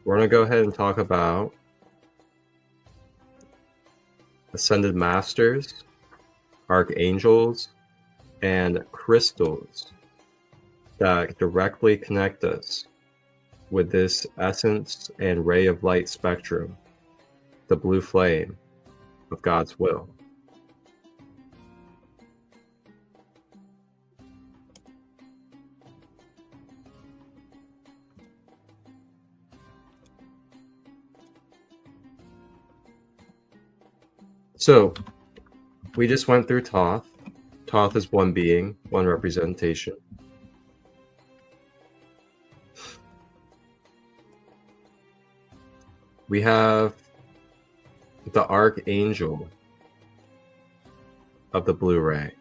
we're going to go ahead and talk about Ascended Masters, Archangels, and crystals that directly connect us with this essence and ray of light spectrum, the blue flame of God's will. So we just went through Thoth. Thoth is one being, one representation. We have the Archangel of the blue ray,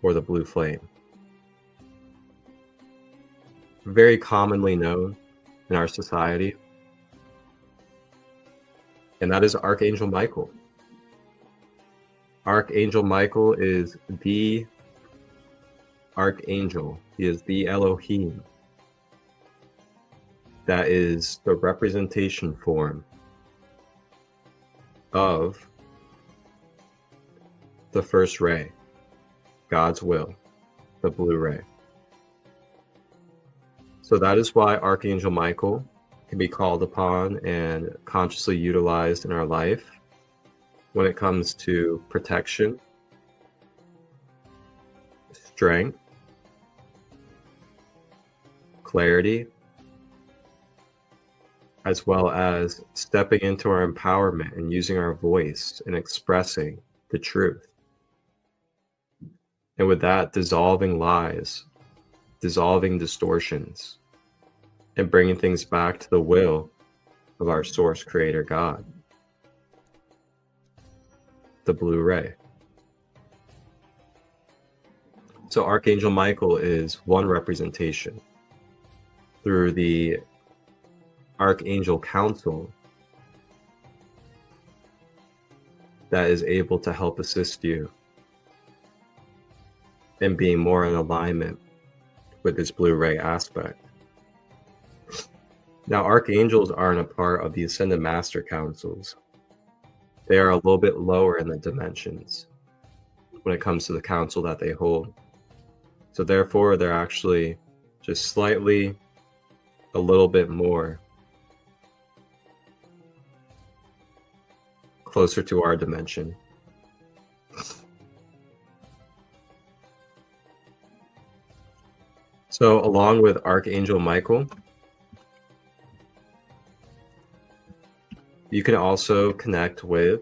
or the blue flame. Very commonly known in our society. And that is Archangel Michael. Archangel Michael is the Archangel. He is the Elohim. That is the representation form of the first ray, God's will, the blue ray. So that is why Archangel Michael can be called upon and consciously utilized in our life when it comes to protection, strength, clarity, as well as stepping into our empowerment and using our voice and expressing the truth. And with that, dissolving lies, dissolving distortions, and bringing things back to the will of our source creator God, the blue ray. So Archangel Michael is one representation through the Archangel Council that is able to help assist you in being more in alignment with this blue ray aspect. Now, archangels aren't a part of the Ascended Master Councils. They are a little bit lower in the dimensions when it comes to the council that they hold. So therefore, they're actually just slightly a little bit more closer to our dimension. So along with Archangel Michael, you can also connect with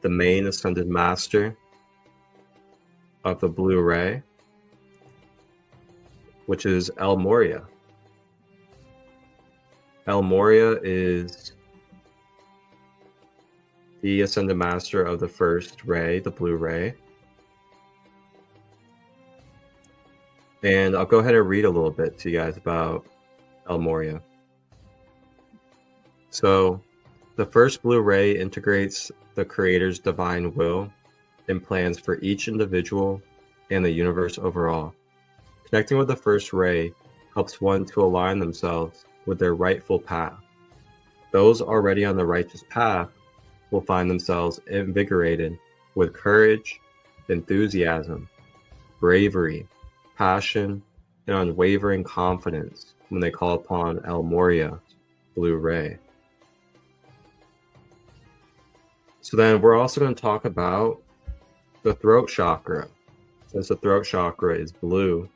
the main Ascended Master of the blue ray, which is El Moria. El Moria is the Ascended Master of the first ray, the blue ray. And I'll go ahead and read a little bit to you guys about El Moria. So, the first blue ray integrates the Creator's divine will and plans for each individual and the universe overall. Connecting with the first ray helps one to align themselves with their rightful path. Those already on the righteous path will find themselves invigorated with courage, enthusiasm, bravery, passion, and unwavering confidence when they call upon El Moria, blue ray. So then we're also going to talk about the throat chakra. Since the throat chakra is blue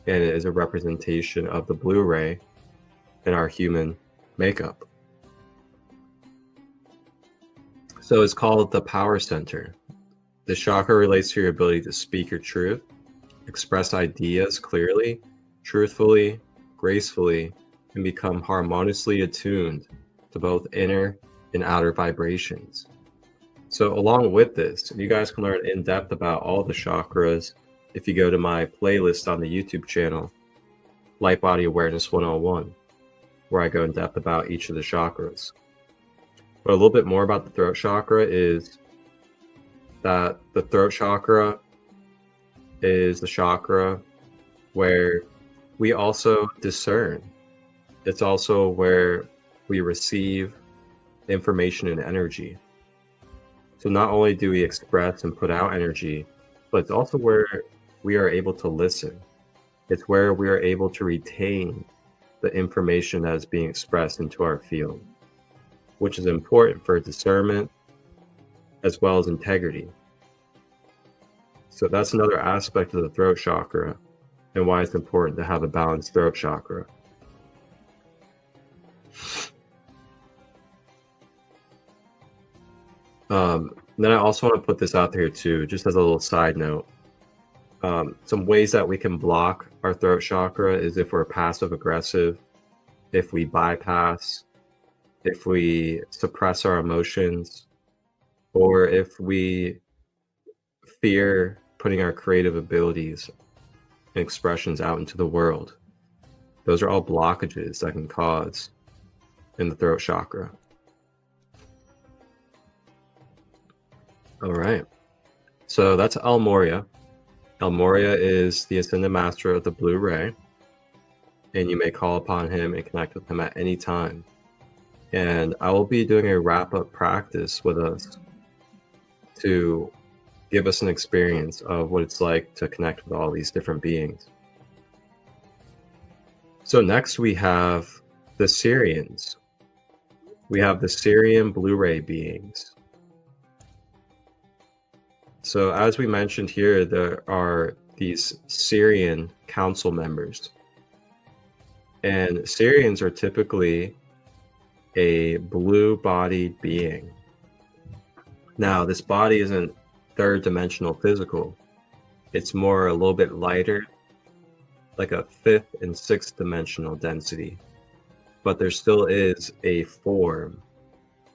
and it is a representation of the blue ray in our human makeup. So it's called the power center. The chakra relates to your ability to speak your truth, express ideas clearly, truthfully, gracefully, and become harmoniously attuned to both inner and outer vibrations. So along with this, you guys can learn in depth about all the chakras if you go to my playlist on the YouTube channel, Light Body Awareness 101, where I go in depth about each of the chakras. But a little bit more about the throat chakra is that the throat chakra is the chakra where we also discern. It's also where we receive information and energy. So not only do we express and put out energy, but it's also where we are able to listen. It's where we are able to retain the information that is being expressed into our field, which is important for discernment as well as integrity. So that's another aspect of the throat chakra and why it's important to have a balanced throat chakra. Then I also want to put this out there too, just as a little side note. Some ways that we can block our throat chakra is if we're passive aggressive, if we bypass, if we suppress our emotions, or if we fear putting our creative abilities and expressions out into the world. Those are all blockages that can cause in the throat chakra. All right, so that's El Moria. El Moria is the Ascended Master of the Blue Ray, and you may call upon him and connect with him at any time. And I will be doing a wrap-up practice with us to give us an experience of what it's like to connect with all these different beings. So next we have the Syrians. We have the Syrian Blue Ray beings. So as we mentioned here, there are these Syrian council members. And Syrians are typically a blue-bodied being. Now, this body isn't third dimensional physical. It's more a little bit lighter, like a fifth and sixth dimensional density. But there still is a form.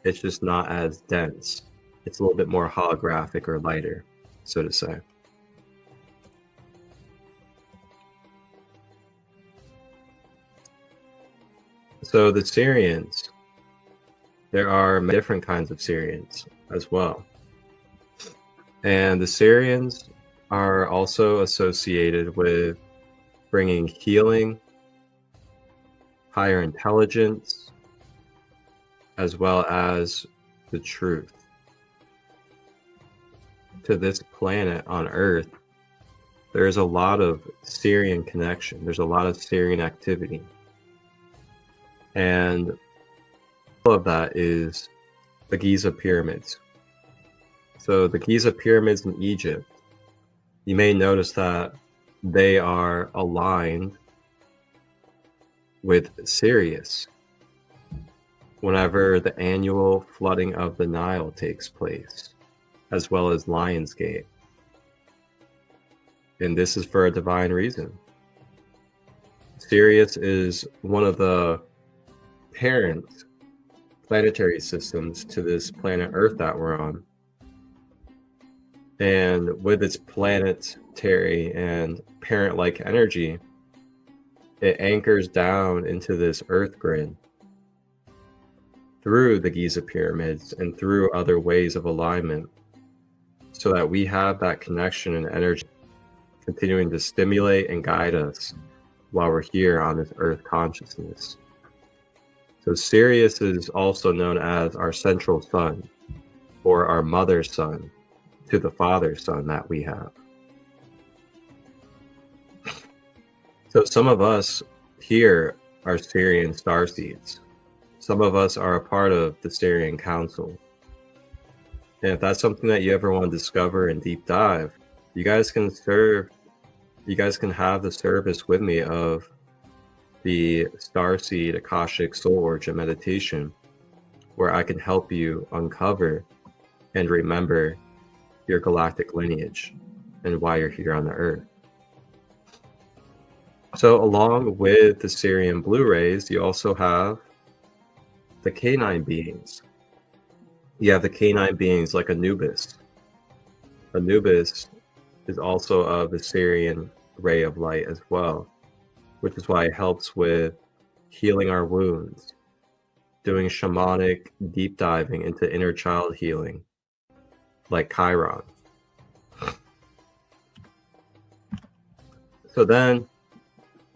It's just not as dense. It's a little bit more holographic or lighter, so to say. So the Syrians, there are different kinds of Syrians as well. And the Syrians are also associated with bringing healing, higher intelligence, as well as the truth to this planet on Earth. There's a lot of Syrian connection. There's a lot of Syrian activity. And all of that is the Giza pyramids. So the Giza pyramids in Egypt, you may notice that they are aligned with Sirius whenever the annual flooding of the Nile takes place, as well as Lionsgate. And this is for a divine reason. Sirius is one of the parent planetary systems to this planet Earth that we're on. And with its planetary and parent-like energy, it anchors down into this Earth grid through the Giza pyramids and through other ways of alignment, so that we have that connection and energy continuing to stimulate and guide us while we're here on this Earth consciousness. So Sirius is also known as our central sun, or our mother sun, to the father sun that we have. So some of us here are Syrian starseeds. Some of us are a part of the Syrian Council. And if that's something that you ever want to discover and deep dive, you guys can have the service with me of the Starseed Akashic Soul Origin meditation, where I can help you uncover and remember your galactic lineage and why you're here on the earth. So along with the Syrian Blu-rays, you also have the canine beings. You have the canine beings like Anubis. Anubis is also of the Syrian ray of light as well, which is why it helps with healing our wounds, doing shamanic deep diving into inner child healing, like Chiron. So then,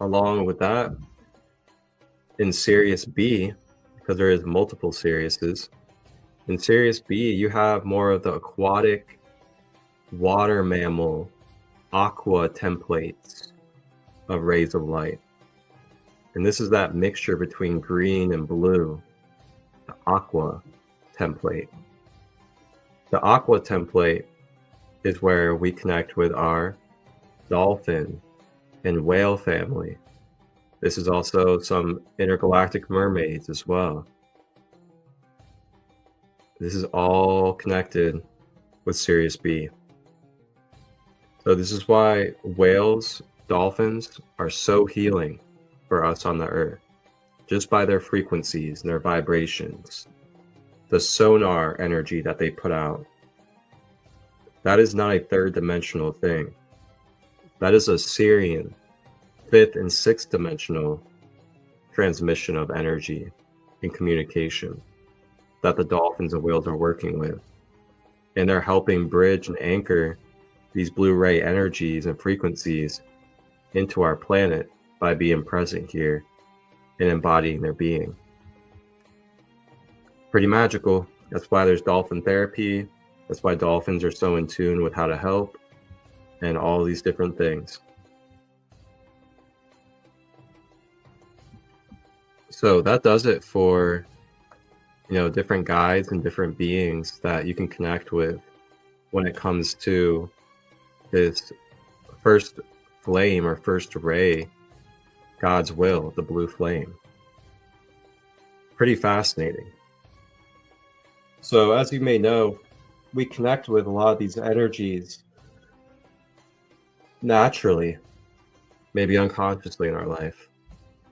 along with that, in Sirius B, because there is multiple Siriuses, in Sirius B, you have more of the aquatic, water mammal, aqua templates of rays of light. And this is that mixture between green and blue, the aqua template. The aqua template is where we connect with our dolphin and whale family. This is also some intergalactic mermaids as well. This is all connected with Sirius B. So this is why whales, dolphins are so healing for us on the earth, just by their frequencies and their vibrations, the sonar energy that they put out. That is not a third dimensional thing. That is a Sirian, fifth and sixth dimensional transmission of energy and communication that the dolphins and whales are working with. And they're helping bridge and anchor these blue ray energies and frequencies into our planet by being present here and embodying their being. Pretty magical. That's why there's dolphin therapy. That's why dolphins are so in tune with how to help and all these different things. So that does it for, different guides and different beings that you can connect with when it comes to this first flame or first ray, God's will, the blue flame. Pretty fascinating. So as you may know, we connect with a lot of these energies naturally, maybe unconsciously in our life.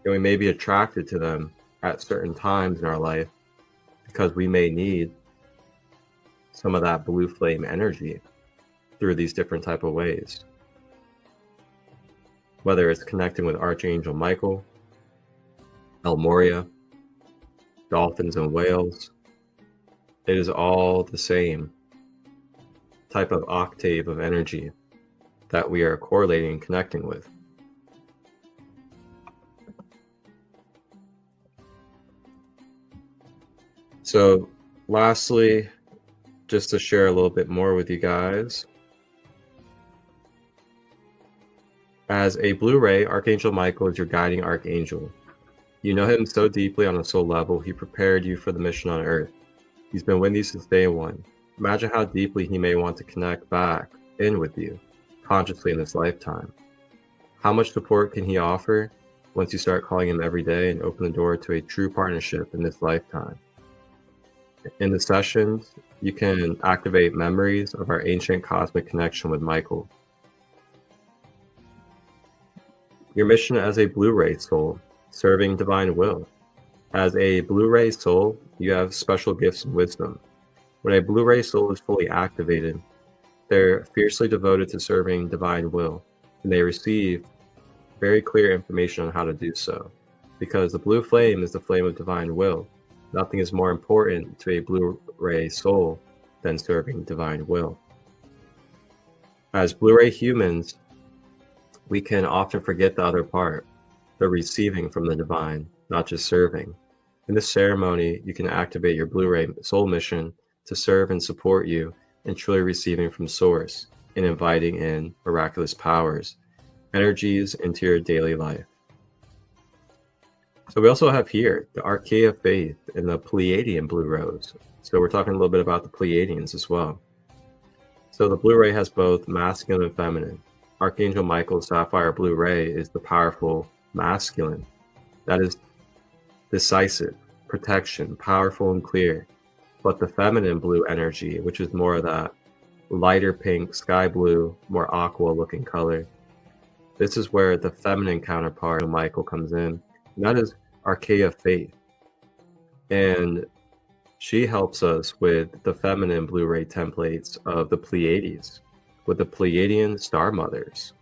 And we may be attracted to them at certain times in our life because we may need some of that blue flame energy through these different type of ways. Whether it's connecting with Archangel Michael, El Moria, dolphins and whales, it is all the same type of octave of energy that we are correlating and connecting with. So lastly, just to share a little bit more with you guys, as a Blu-ray, Archangel Michael is your guiding archangel. You know him so deeply on a soul level, he prepared you for the mission on Earth. He's been with you since day one. Imagine how deeply he may want to connect back in with you, consciously in this lifetime. How much support can he offer once you start calling him every day and open the door to a true partnership in this lifetime? In the sessions, you can activate memories of our ancient cosmic connection with Michael. Your mission as a Blu-ray soul, serving divine will. As a Blu-ray soul, you have special gifts and wisdom. When a Blu-ray soul is fully activated, they're fiercely devoted to serving divine will, and they receive very clear information on how to do so. Because the blue flame is the flame of divine will. Nothing is more important to a Blu-ray soul than serving divine will. As Blu-ray humans, we can often forget the other part, the receiving from the divine, not just serving. In this ceremony, you can activate your Blu-ray soul mission to serve and support you in truly receiving from Source and inviting in miraculous powers, energies into your daily life. So we also have here the Archaea of Faith and the Pleiadian blue rose. So we're talking a little bit about the Pleiadians as well. So the blue ray has both masculine and feminine. Archangel Michael's sapphire blue ray is the powerful masculine. That is decisive, protection, powerful and clear. But the feminine blue energy, which is more of that lighter pink, sky blue, more aqua looking color. This is where the feminine counterpart of Michael comes in. And that is Archaea of Faith. And she helps us with the feminine blue ray templates of the Pleiades, with the Pleiadian star mothers.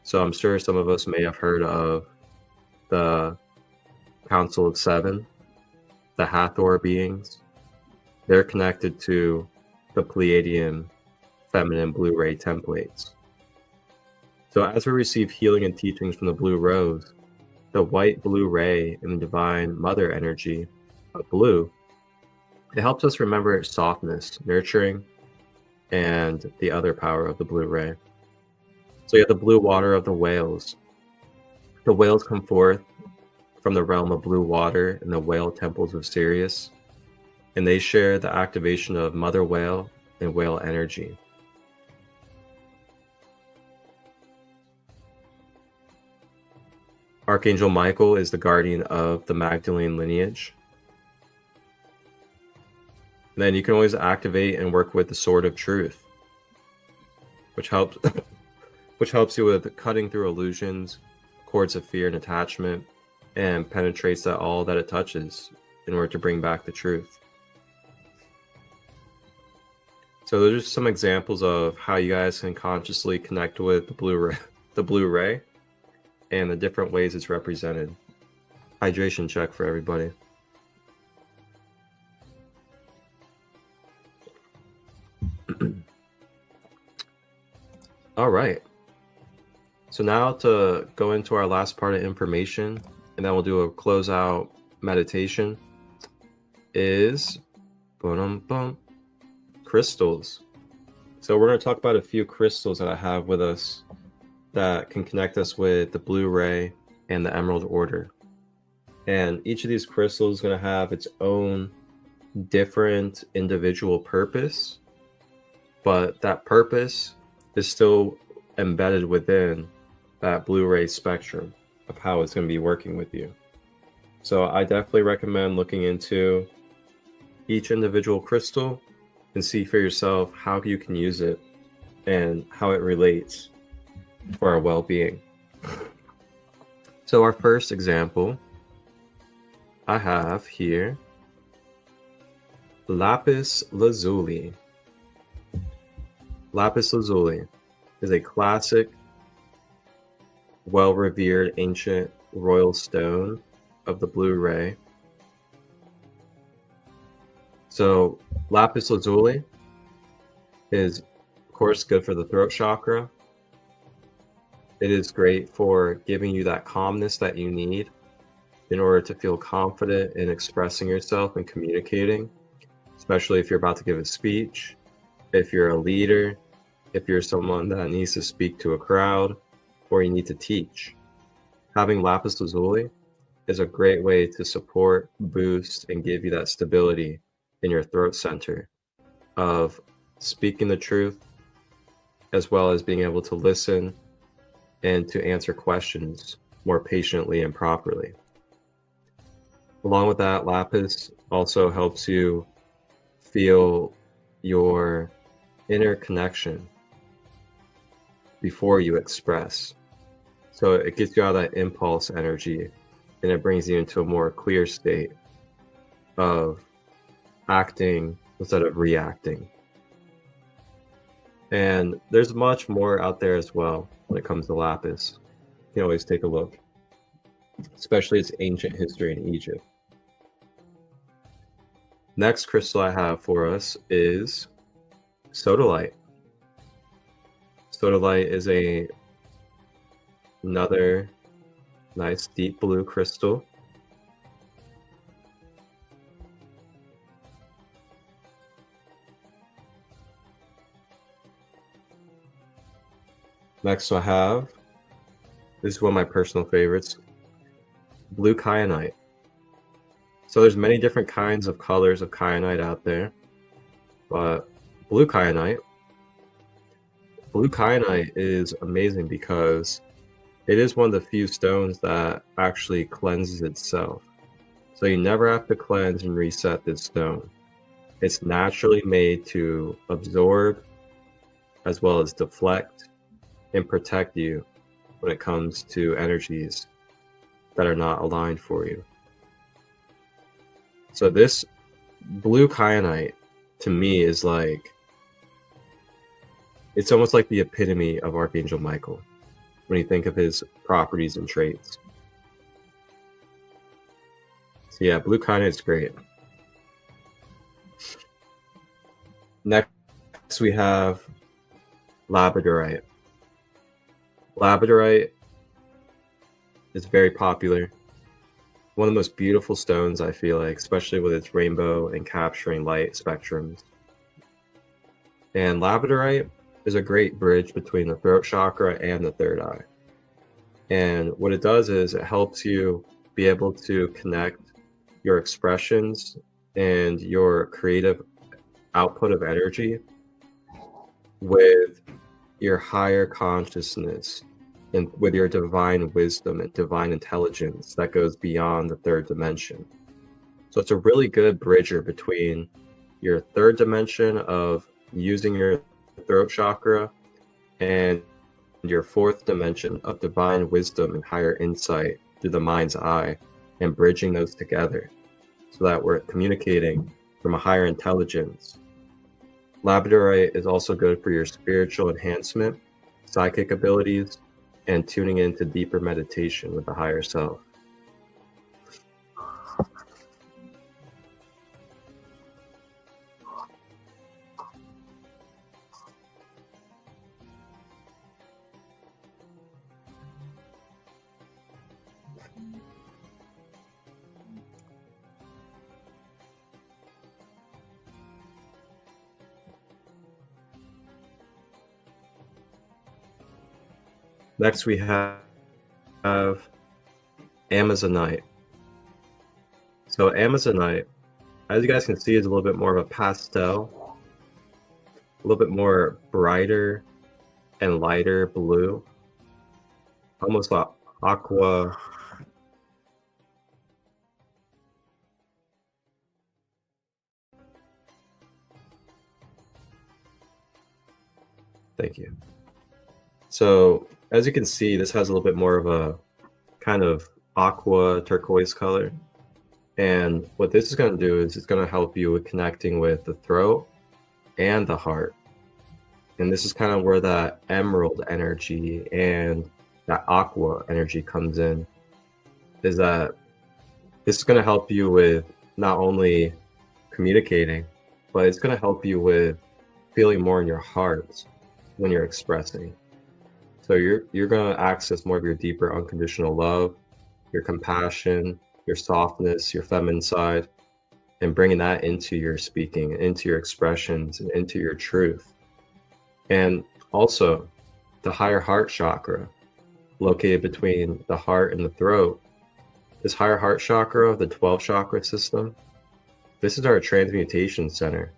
So I'm sure some of us may have heard of the Council of Seven, the Hathor beings. They're connected to the Pleiadian feminine blue ray templates. So as we receive healing and teachings from the blue rose, the white blue ray and the divine mother energy of blue, it helps us remember its softness, nurturing, and the other power of the blue ray. So you have the blue water of the whales. The whales come forth from the realm of blue water in the whale temples of Sirius, and they share the activation of mother whale and whale energy. Archangel Michael is the guardian of the Magdalene lineage. And then you can always activate and work with the Sword of Truth, which helps you with cutting through illusions, cords of fear and attachment, and penetrates all that it touches in order to bring back the truth. So those are just some examples of how you guys can consciously connect with the blue ray, and the different ways it's represented. Hydration check for everybody. All right. So now to go into our last part of information, and then we'll do a closeout meditation, is crystals. So we're going to talk about a few crystals that I have with us that can connect us with the blue ray and the emerald order. And each of these crystals is going to have its own different individual purpose, but that purpose is still embedded within that blue ray spectrum of how it's going to be working with you. So I definitely recommend looking into each individual crystal and see for yourself how you can use it and how it relates for our well-being. So our first example I have here, lapis lazuli. Lapis lazuli is a classic, well-revered ancient royal stone of the blue ray. So lapis lazuli is, of course, good for the throat chakra. It is great for giving you that calmness that you need in order to feel confident in expressing yourself and communicating, especially if you're about to give a speech, if you're a leader, if you're someone that needs to speak to a crowd, or you need to teach. Having lapis lazuli is a great way to support, boost, and give you that stability in your throat center of speaking the truth, as well as being able to listen and to answer questions more patiently and properly. Along with that, lapis also helps you feel your inner connection before you express. So it gets you out of that impulse energy, and it brings you into a more clear state of acting instead of reacting. And there's much more out there as well when it comes to lapis. You can always take a look, especially its ancient history in Egypt. Next crystal I have for us is sodalite. Sodalite is another nice deep blue crystal. Next I have, this is one of my personal favorites, blue kyanite. So there's many different kinds of colors of kyanite out there, but blue kyanite is amazing because it is one of the few stones that actually cleanses itself. So you never have to cleanse and reset this stone. It's naturally made to absorb as well as deflect and protect you when it comes to energies that are not aligned for you. So this blue kyanite to me is like, it's almost like the epitome of Archangel Michael when you think of his properties and traits. So yeah, blue kyanite is great. Next we have labradorite. Labradorite is very popular. One of the most beautiful stones, I feel like, especially with its rainbow and capturing light spectrums. And labradorite is a great bridge between the throat chakra and the third eye. And what it does is it helps you be able to connect your expressions and your creative output of energy with your higher consciousness and with your divine wisdom and divine intelligence that goes beyond the third dimension. So it's a really good bridger between your third dimension of using your throat chakra and your fourth dimension of divine wisdom and higher insight through the mind's eye, and bridging those together so that we're communicating from a higher intelligence. Labradorite is also good for your spiritual enhancement, psychic abilities, and tuning into deeper meditation with the higher self. Next we have Amazonite. So Amazonite, as you guys can see, is a little bit more of a pastel, a little bit more brighter and lighter blue, almost like aqua. Thank you. So as you can see, this has a little bit more of a kind of aqua turquoise color. And what this is going to do is it's going to help you with connecting with the throat and the heart. And this is kind of where that emerald energy and that aqua energy comes in, is that this is going to help you with not only communicating, but it's going to help you with feeling more in your heart when you're expressing. So you're going to access more of your deeper unconditional love, your compassion, your softness, your feminine side, and bringing that into your speaking, into your expressions, and into your truth. And also the higher heart chakra, located between the heart and the throat. This higher heart chakra, the 12 chakra system, this is our transmutation center,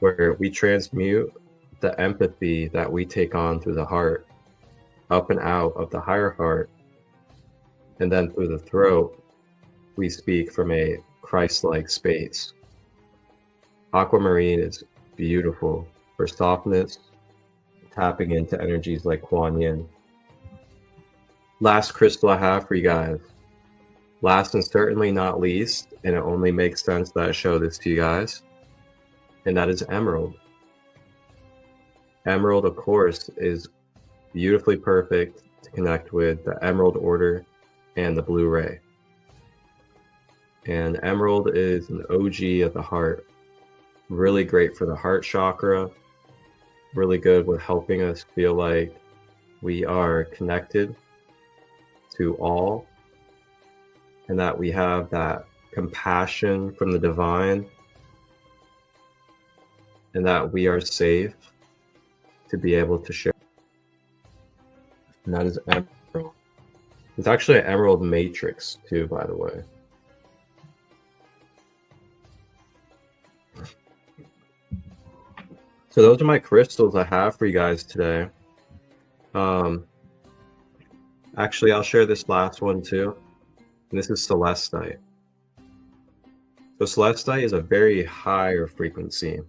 where we transmute the empathy that we take on through the heart up and out of the higher heart, and then through the throat we speak from a Christ-like space. Aquamarine is beautiful for softness, tapping into energies like Kuan Yin. Last crystal I have for you guys, last and certainly not least, and it only makes sense that I show this to you guys, and that is emerald. Emerald, of course, is beautifully perfect to connect with the emerald order and the blue ray. And emerald is an OG of the heart, really great for the heart chakra, really good with helping us feel like we are connected to all, and that we have that compassion from the divine, and that we are safe to be able to share. And that is emerald. It's actually an emerald matrix too, by the way. So those are my crystals I have for you guys today. Actually, I'll share this last one too. And this is celestite. So celestite is a very higher frequency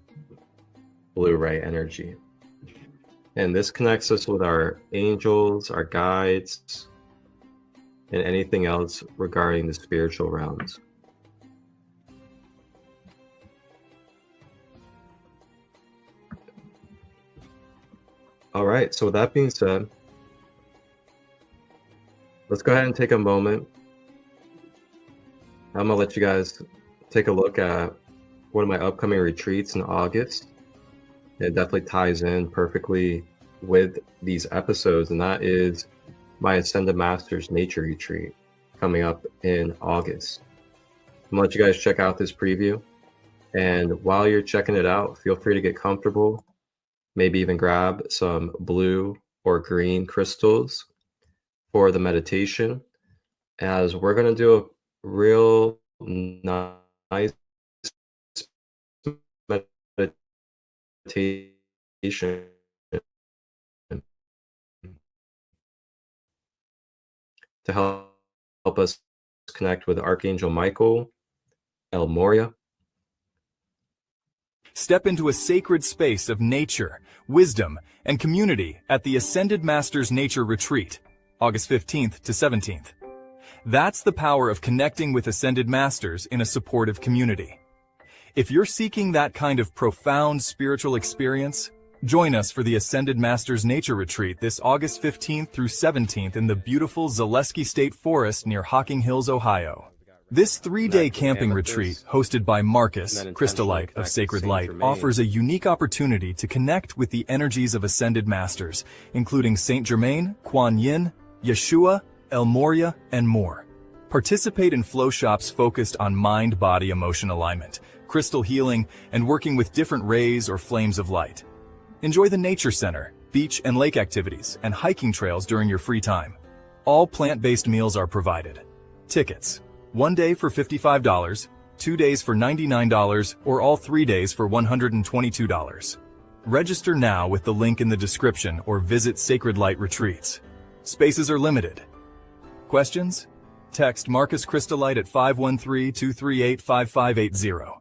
blue ray energy. And this connects us with our angels, our guides, and anything else regarding the spiritual realms. All right, so with that being said, let's go ahead and take a moment. I'm gonna let you guys take a look at one of my upcoming retreats in August. It definitely ties in perfectly with these episodes, and that is my Ascended Masters Nature Retreat coming up in August. I'm gonna let you guys check out this preview, and while you're checking it out, feel free to get comfortable. Maybe even grab some blue or green crystals for the meditation, as we're going to do a real nice meditation to help us connect with Archangel Michael, El Moria. Step into a sacred space of nature, wisdom, and community at the Ascended Masters Nature Retreat, August 15th to 17th. That's the power of connecting with Ascended Masters in a supportive community. If you're seeking that kind of profound spiritual experience, join us for the Ascended Masters Nature Retreat this August 15th through 17th in the beautiful Zaleski State Forest near Hocking Hills, Ohio. This 3-day camping retreat, hosted by Marcus, ChristoLight of Sacred Light, offers a unique opportunity to connect with the energies of Ascended Masters, including Saint Germain, Kuan Yin, Yeshua, El Moria, and more. Participate in flow shops focused on mind-body emotion alignment, crystal healing, and working with different rays or flames of light. Enjoy the Nature Center, beach and lake activities, and hiking trails during your free time. All plant-based meals are provided. Tickets: 1 day for $55, 2 days for $99, or all 3 days for $122. Register now with the link in the description or visit Sacred Light Retreats. Spaces are limited. Questions? Text Marcus ChristoLight at 513-238-5580.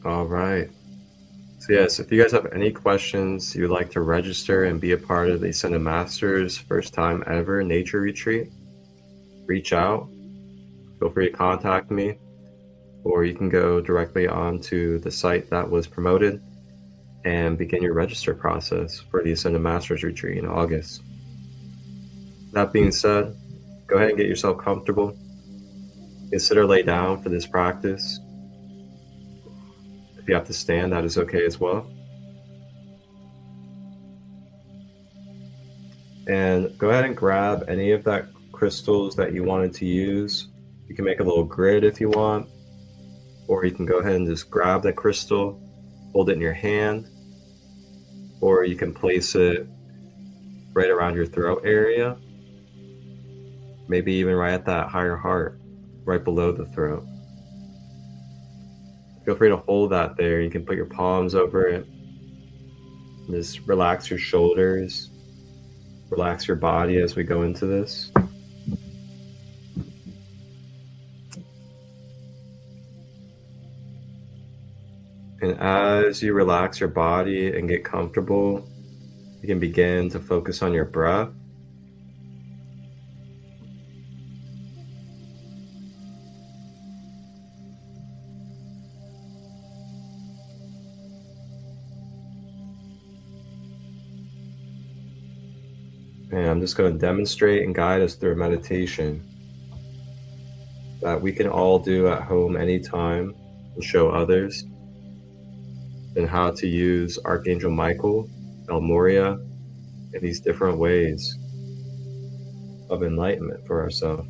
All right. So yes, if you guys have any questions, you would like to register and be a part of the Ascended Masters first time ever nature retreat, reach out. Feel free to contact me, or you can go directly onto the site that was promoted and begin your register process for the Ascended Masters retreat in August. That being said, go ahead and get yourself comfortable. Consider lay down for this practice. If you have to stand, that is okay as well. And go ahead and grab any of that crystals that you wanted to use. You can make a little grid if you want, or you can go ahead and just grab that crystal, hold it in your hand, or you can place it right around your throat area, maybe even right at that higher heart, right below the throat. Feel free to hold that there. You can put your palms over it. Just relax your shoulders. Relax your body as we go into this. And as you relax your body and get comfortable, you can begin to focus on your breath. And I'm just going to demonstrate and guide us through a meditation that we can all do at home anytime and show others, and how to use Archangel Michael, El Moria, in these different ways of enlightenment for ourselves.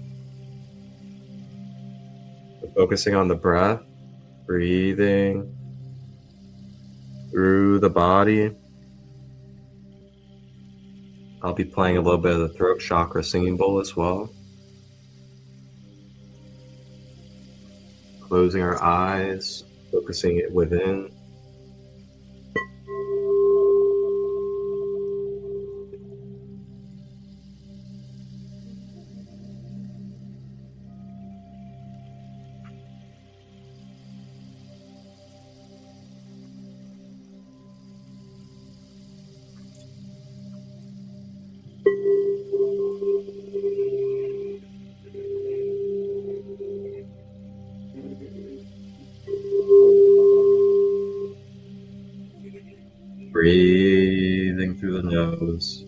So focusing on the breath, Breathing through the body. I'll be playing a little bit of the throat chakra singing bowl as well. Closing our eyes, focusing it within. Breathing through the nose.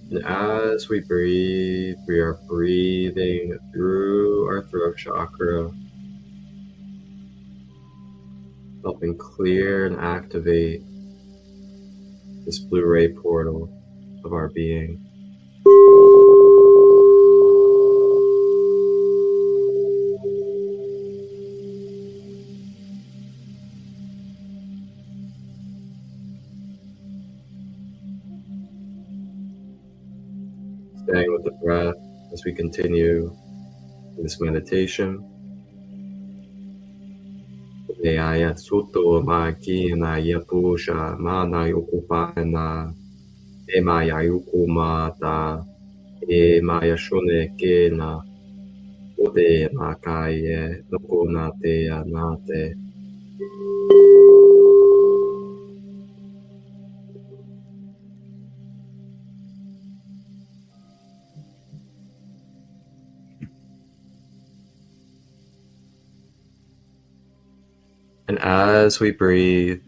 And as we breathe, we are breathing through our throat chakra, helping clear and activate this blue ray portal of our being. Staying with the breath as we continue this meditation. Aya suto ma ki na yapusha ma na yokupa na e ma ya yukuma ta e ma ya shone ke na ode ma kaye noko na te ya na te. And as we breathe,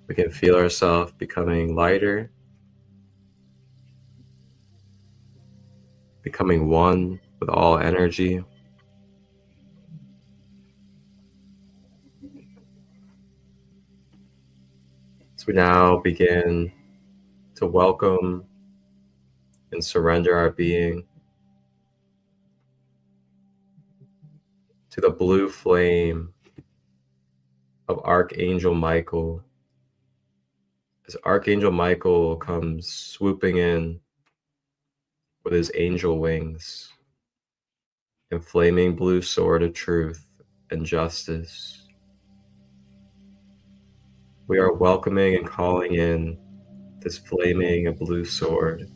we can feel ourselves becoming lighter, becoming one with all energy. So we now begin to welcome and surrender our being to the blue flame of Archangel Michael. As Archangel Michael comes swooping in with his angel wings and flaming blue sword of truth and justice, we are welcoming and calling in this flaming blue sword.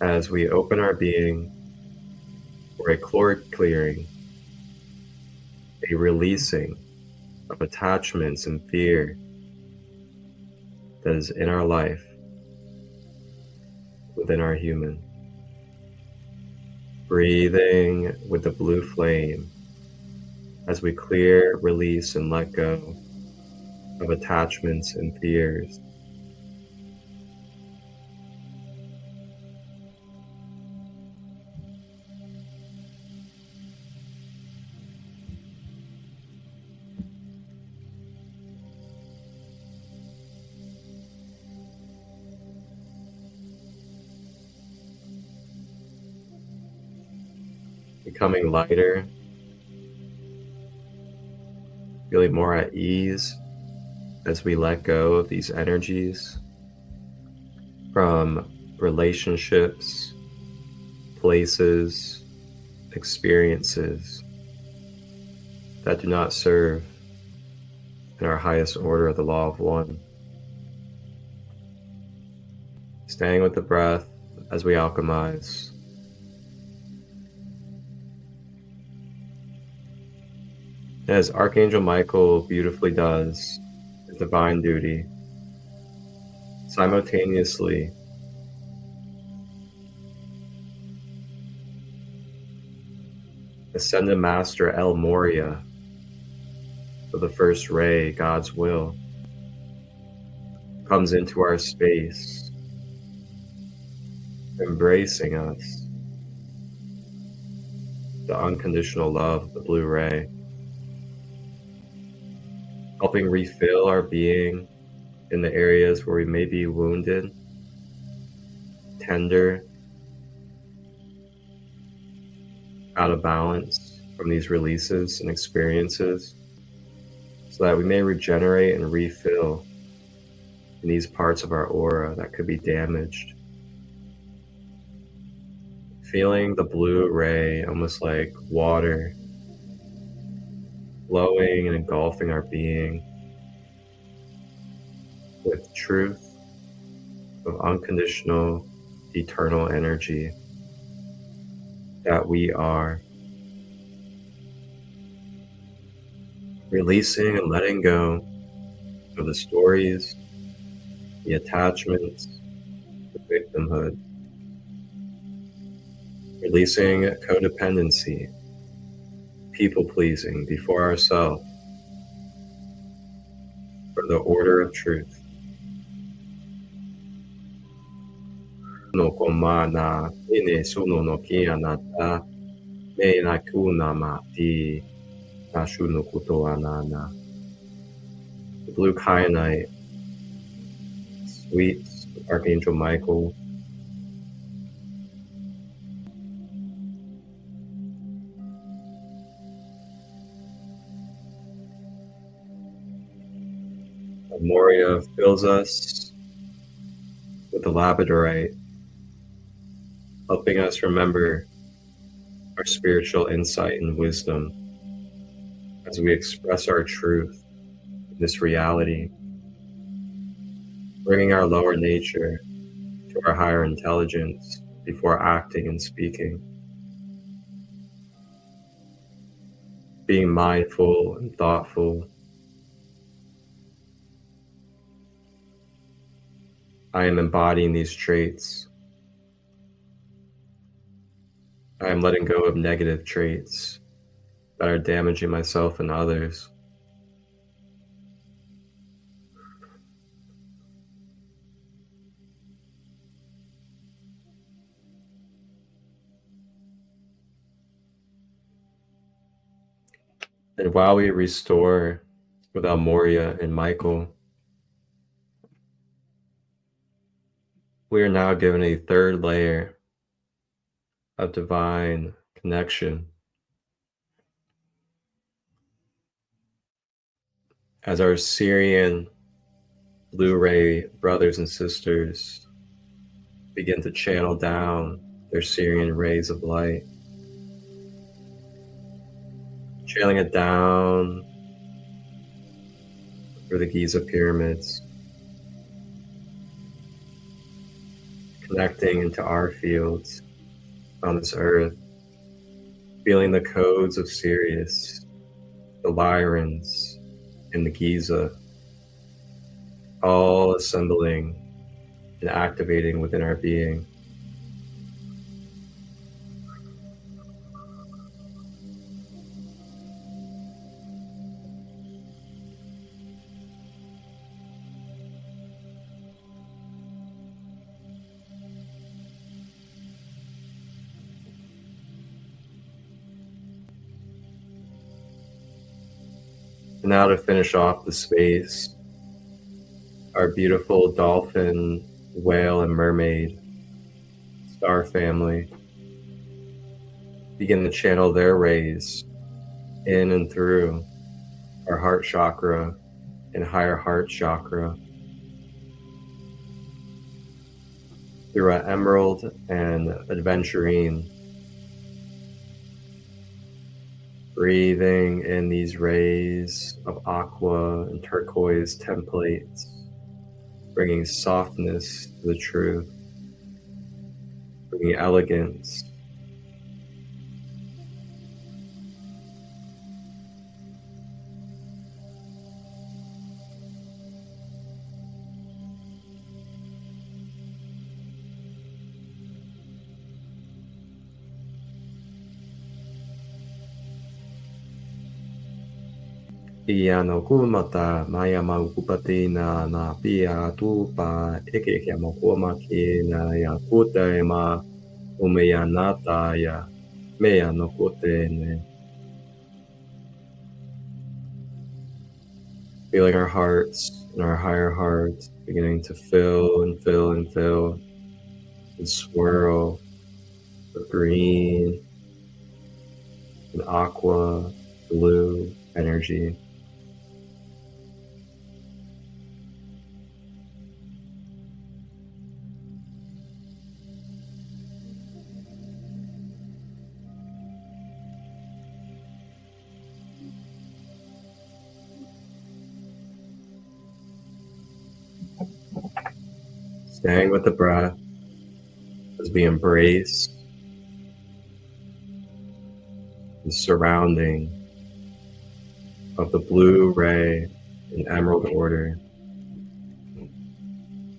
As we open our being for a caloric clearing, a releasing of attachments and fear that is in our life, within our human. Breathing with the blue flame as we clear, release, and let go of attachments and fears. Becoming lighter, feeling more at ease as we let go of these energies from relationships, places, experiences that do not serve in our highest order of the law of one. Staying with the breath as we alchemize. As Archangel Michael beautifully does his divine duty, simultaneously Ascended Master El Moria of the first ray, God's will, comes into our space, embracing us, the unconditional love of the blue ray, helping refill our being in the areas where we may be wounded tender, out of balance from these releases and experiences, so that we may regenerate and refill in these parts of our aura that could be damaged. Feeling the blue ray almost like water flowing and engulfing our being with truth of unconditional, eternal energy that we are. Releasing and letting go of the stories, the attachments, the victimhood. Releasing codependency, people-pleasing before ourselves for the order of truth. No komana ine suno no kianata me na kuna mati nashuno kuto anana. The blue kyanite, sweet Archangel Michael, Moria fills us with the labradorite, helping us remember our spiritual insight and wisdom as we express our truth in this reality, bringing our lower nature to our higher intelligence before acting and speaking, being mindful and thoughtful. I am embodying these traits. I am letting go of negative traits that are damaging myself and others. And while we restore with Moria and Michael, we are now given a third layer of divine connection as our Syrian blue ray brothers and sisters begin to channel down their Syrian rays of light, channeling it down through the Giza pyramids, connecting into our fields on this earth, feeling the codes of Sirius, the Lyrans, and the Giza, all assembling and activating within our being. And now to finish off the space, our beautiful dolphin, whale, and mermaid star family begin to channel their rays in and through our heart chakra and higher heart chakra, through our emerald and adventurine, breathing in these rays of aqua and turquoise templates, bringing softness to the truth, bringing elegance. Iano kumata maya maukupati na pia tupa eke kia mokoma ki na ya kute ma umeya nata ya mea no kote ne. Feeling our hearts and our higher hearts beginning to fill and fill and fill and swirl of green and aqua, blue energy. Staying with the breath as we embrace the surrounding of the blue ray and emerald order,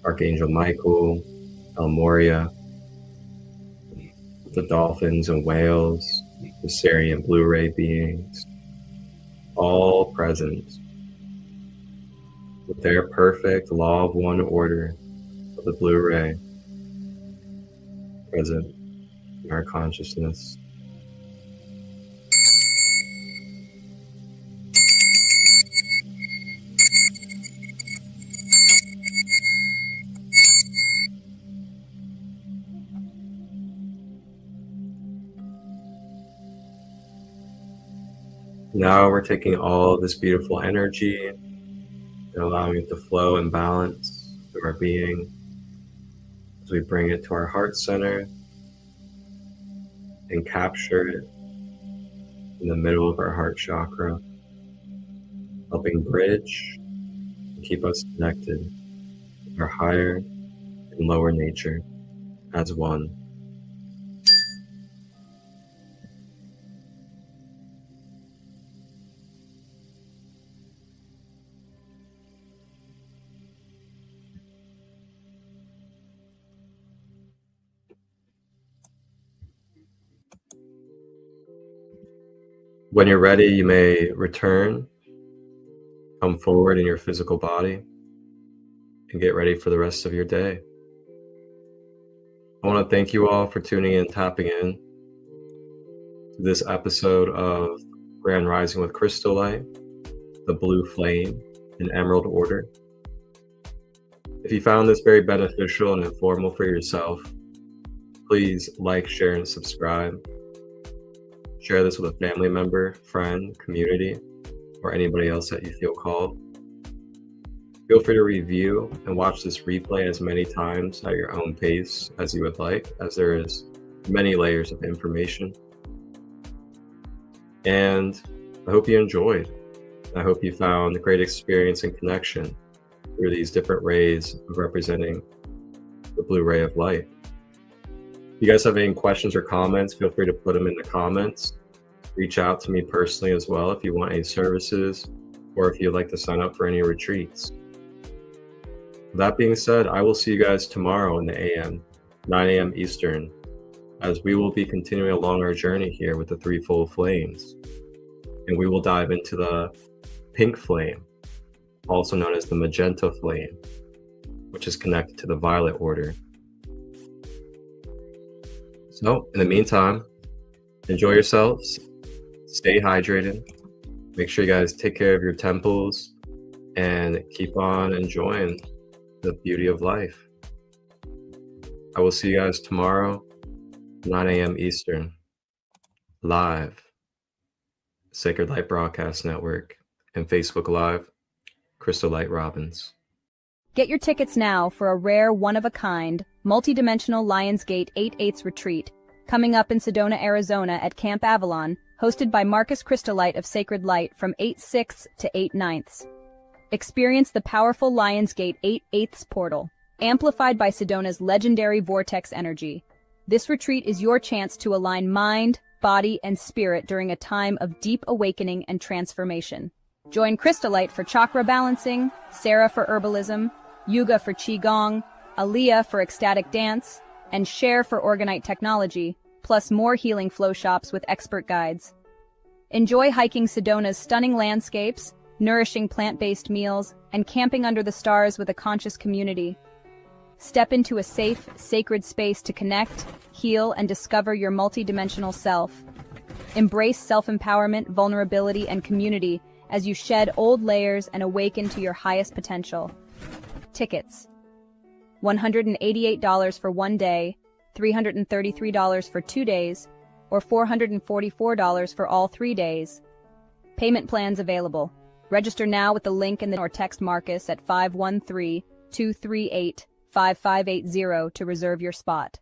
Archangel Michael, El Moria, the dolphins and whales, the Sarian blue ray beings, all present with their perfect law of one order of the blue ray present in our consciousness. Now we're taking all of this beautiful energy and allowing it to flow and balance through our being as we bring it to our heart center and capture it in the middle of our heart chakra, helping bridge and keep us connected with our higher and lower nature as one. When you're ready, you may return, come forward in your physical body, and get ready for the rest of your day. I want to thank you all for tuning in, tapping in to this episode of Grand Rising with ChristoLight, the Blue Flame and Emerald Order. If you found this very beneficial and informative for yourself, please like, share, and subscribe. Share this with a family member, friend, community, or anybody else that you feel called. Feel free to review and watch this replay as many times at your own pace as you would like, as there is many layers of information. And I hope you enjoyed. I hope you found a great experience and connection through these different rays of representing the blue ray of light. If you guys have any questions or comments, feel free to put them in the comments. Reach out to me personally as well if you want any services or if you'd like to sign up for any retreats. That being said, I will see you guys tomorrow in the AM, 9 a.m. Eastern, as we will be continuing along our journey here with the threefold flames. And we will dive into the pink flame, also known as the magenta flame, which is connected to the violet order. So, in the meantime, enjoy yourselves, stay hydrated, make sure you guys take care of your temples, and keep on enjoying the beauty of life. I will see you guys tomorrow, 9 a.m. Eastern, live, Sacred Light Broadcast Network, and Facebook Live, ChristoLight Robbins. Get your tickets now for a rare, one-of-a-kind, multi-dimensional Lionsgate 8/8 retreat coming up in Sedona, Arizona at Camp Avalon, hosted by Marcus ChristoLight of Sacred Light from 8/6 to 8/9. Experience the powerful Lionsgate 8/8 portal, amplified by Sedona's legendary vortex energy. This retreat is your chance to align mind, body, and spirit during a time of deep awakening and transformation. Join ChristoLight for chakra balancing, Sarah for herbalism, Yuga for qigong, Aliyah for ecstatic dance, and Cher for orgonite technology, plus more healing flow shops with expert guides. Enjoy hiking Sedona's stunning landscapes, nourishing plant-based meals, and camping under the stars with a conscious community. Step into a safe, sacred space to connect, heal, and discover your multidimensional self. Embrace self-empowerment, vulnerability, and community as you shed old layers and awaken to your highest potential. Tickets: $188 for 1 day, $333 for 2 days, or $444 for all 3 days. Payment plans available. Register now with the link in the or text Marcus at 513-238-5580 to reserve your spot.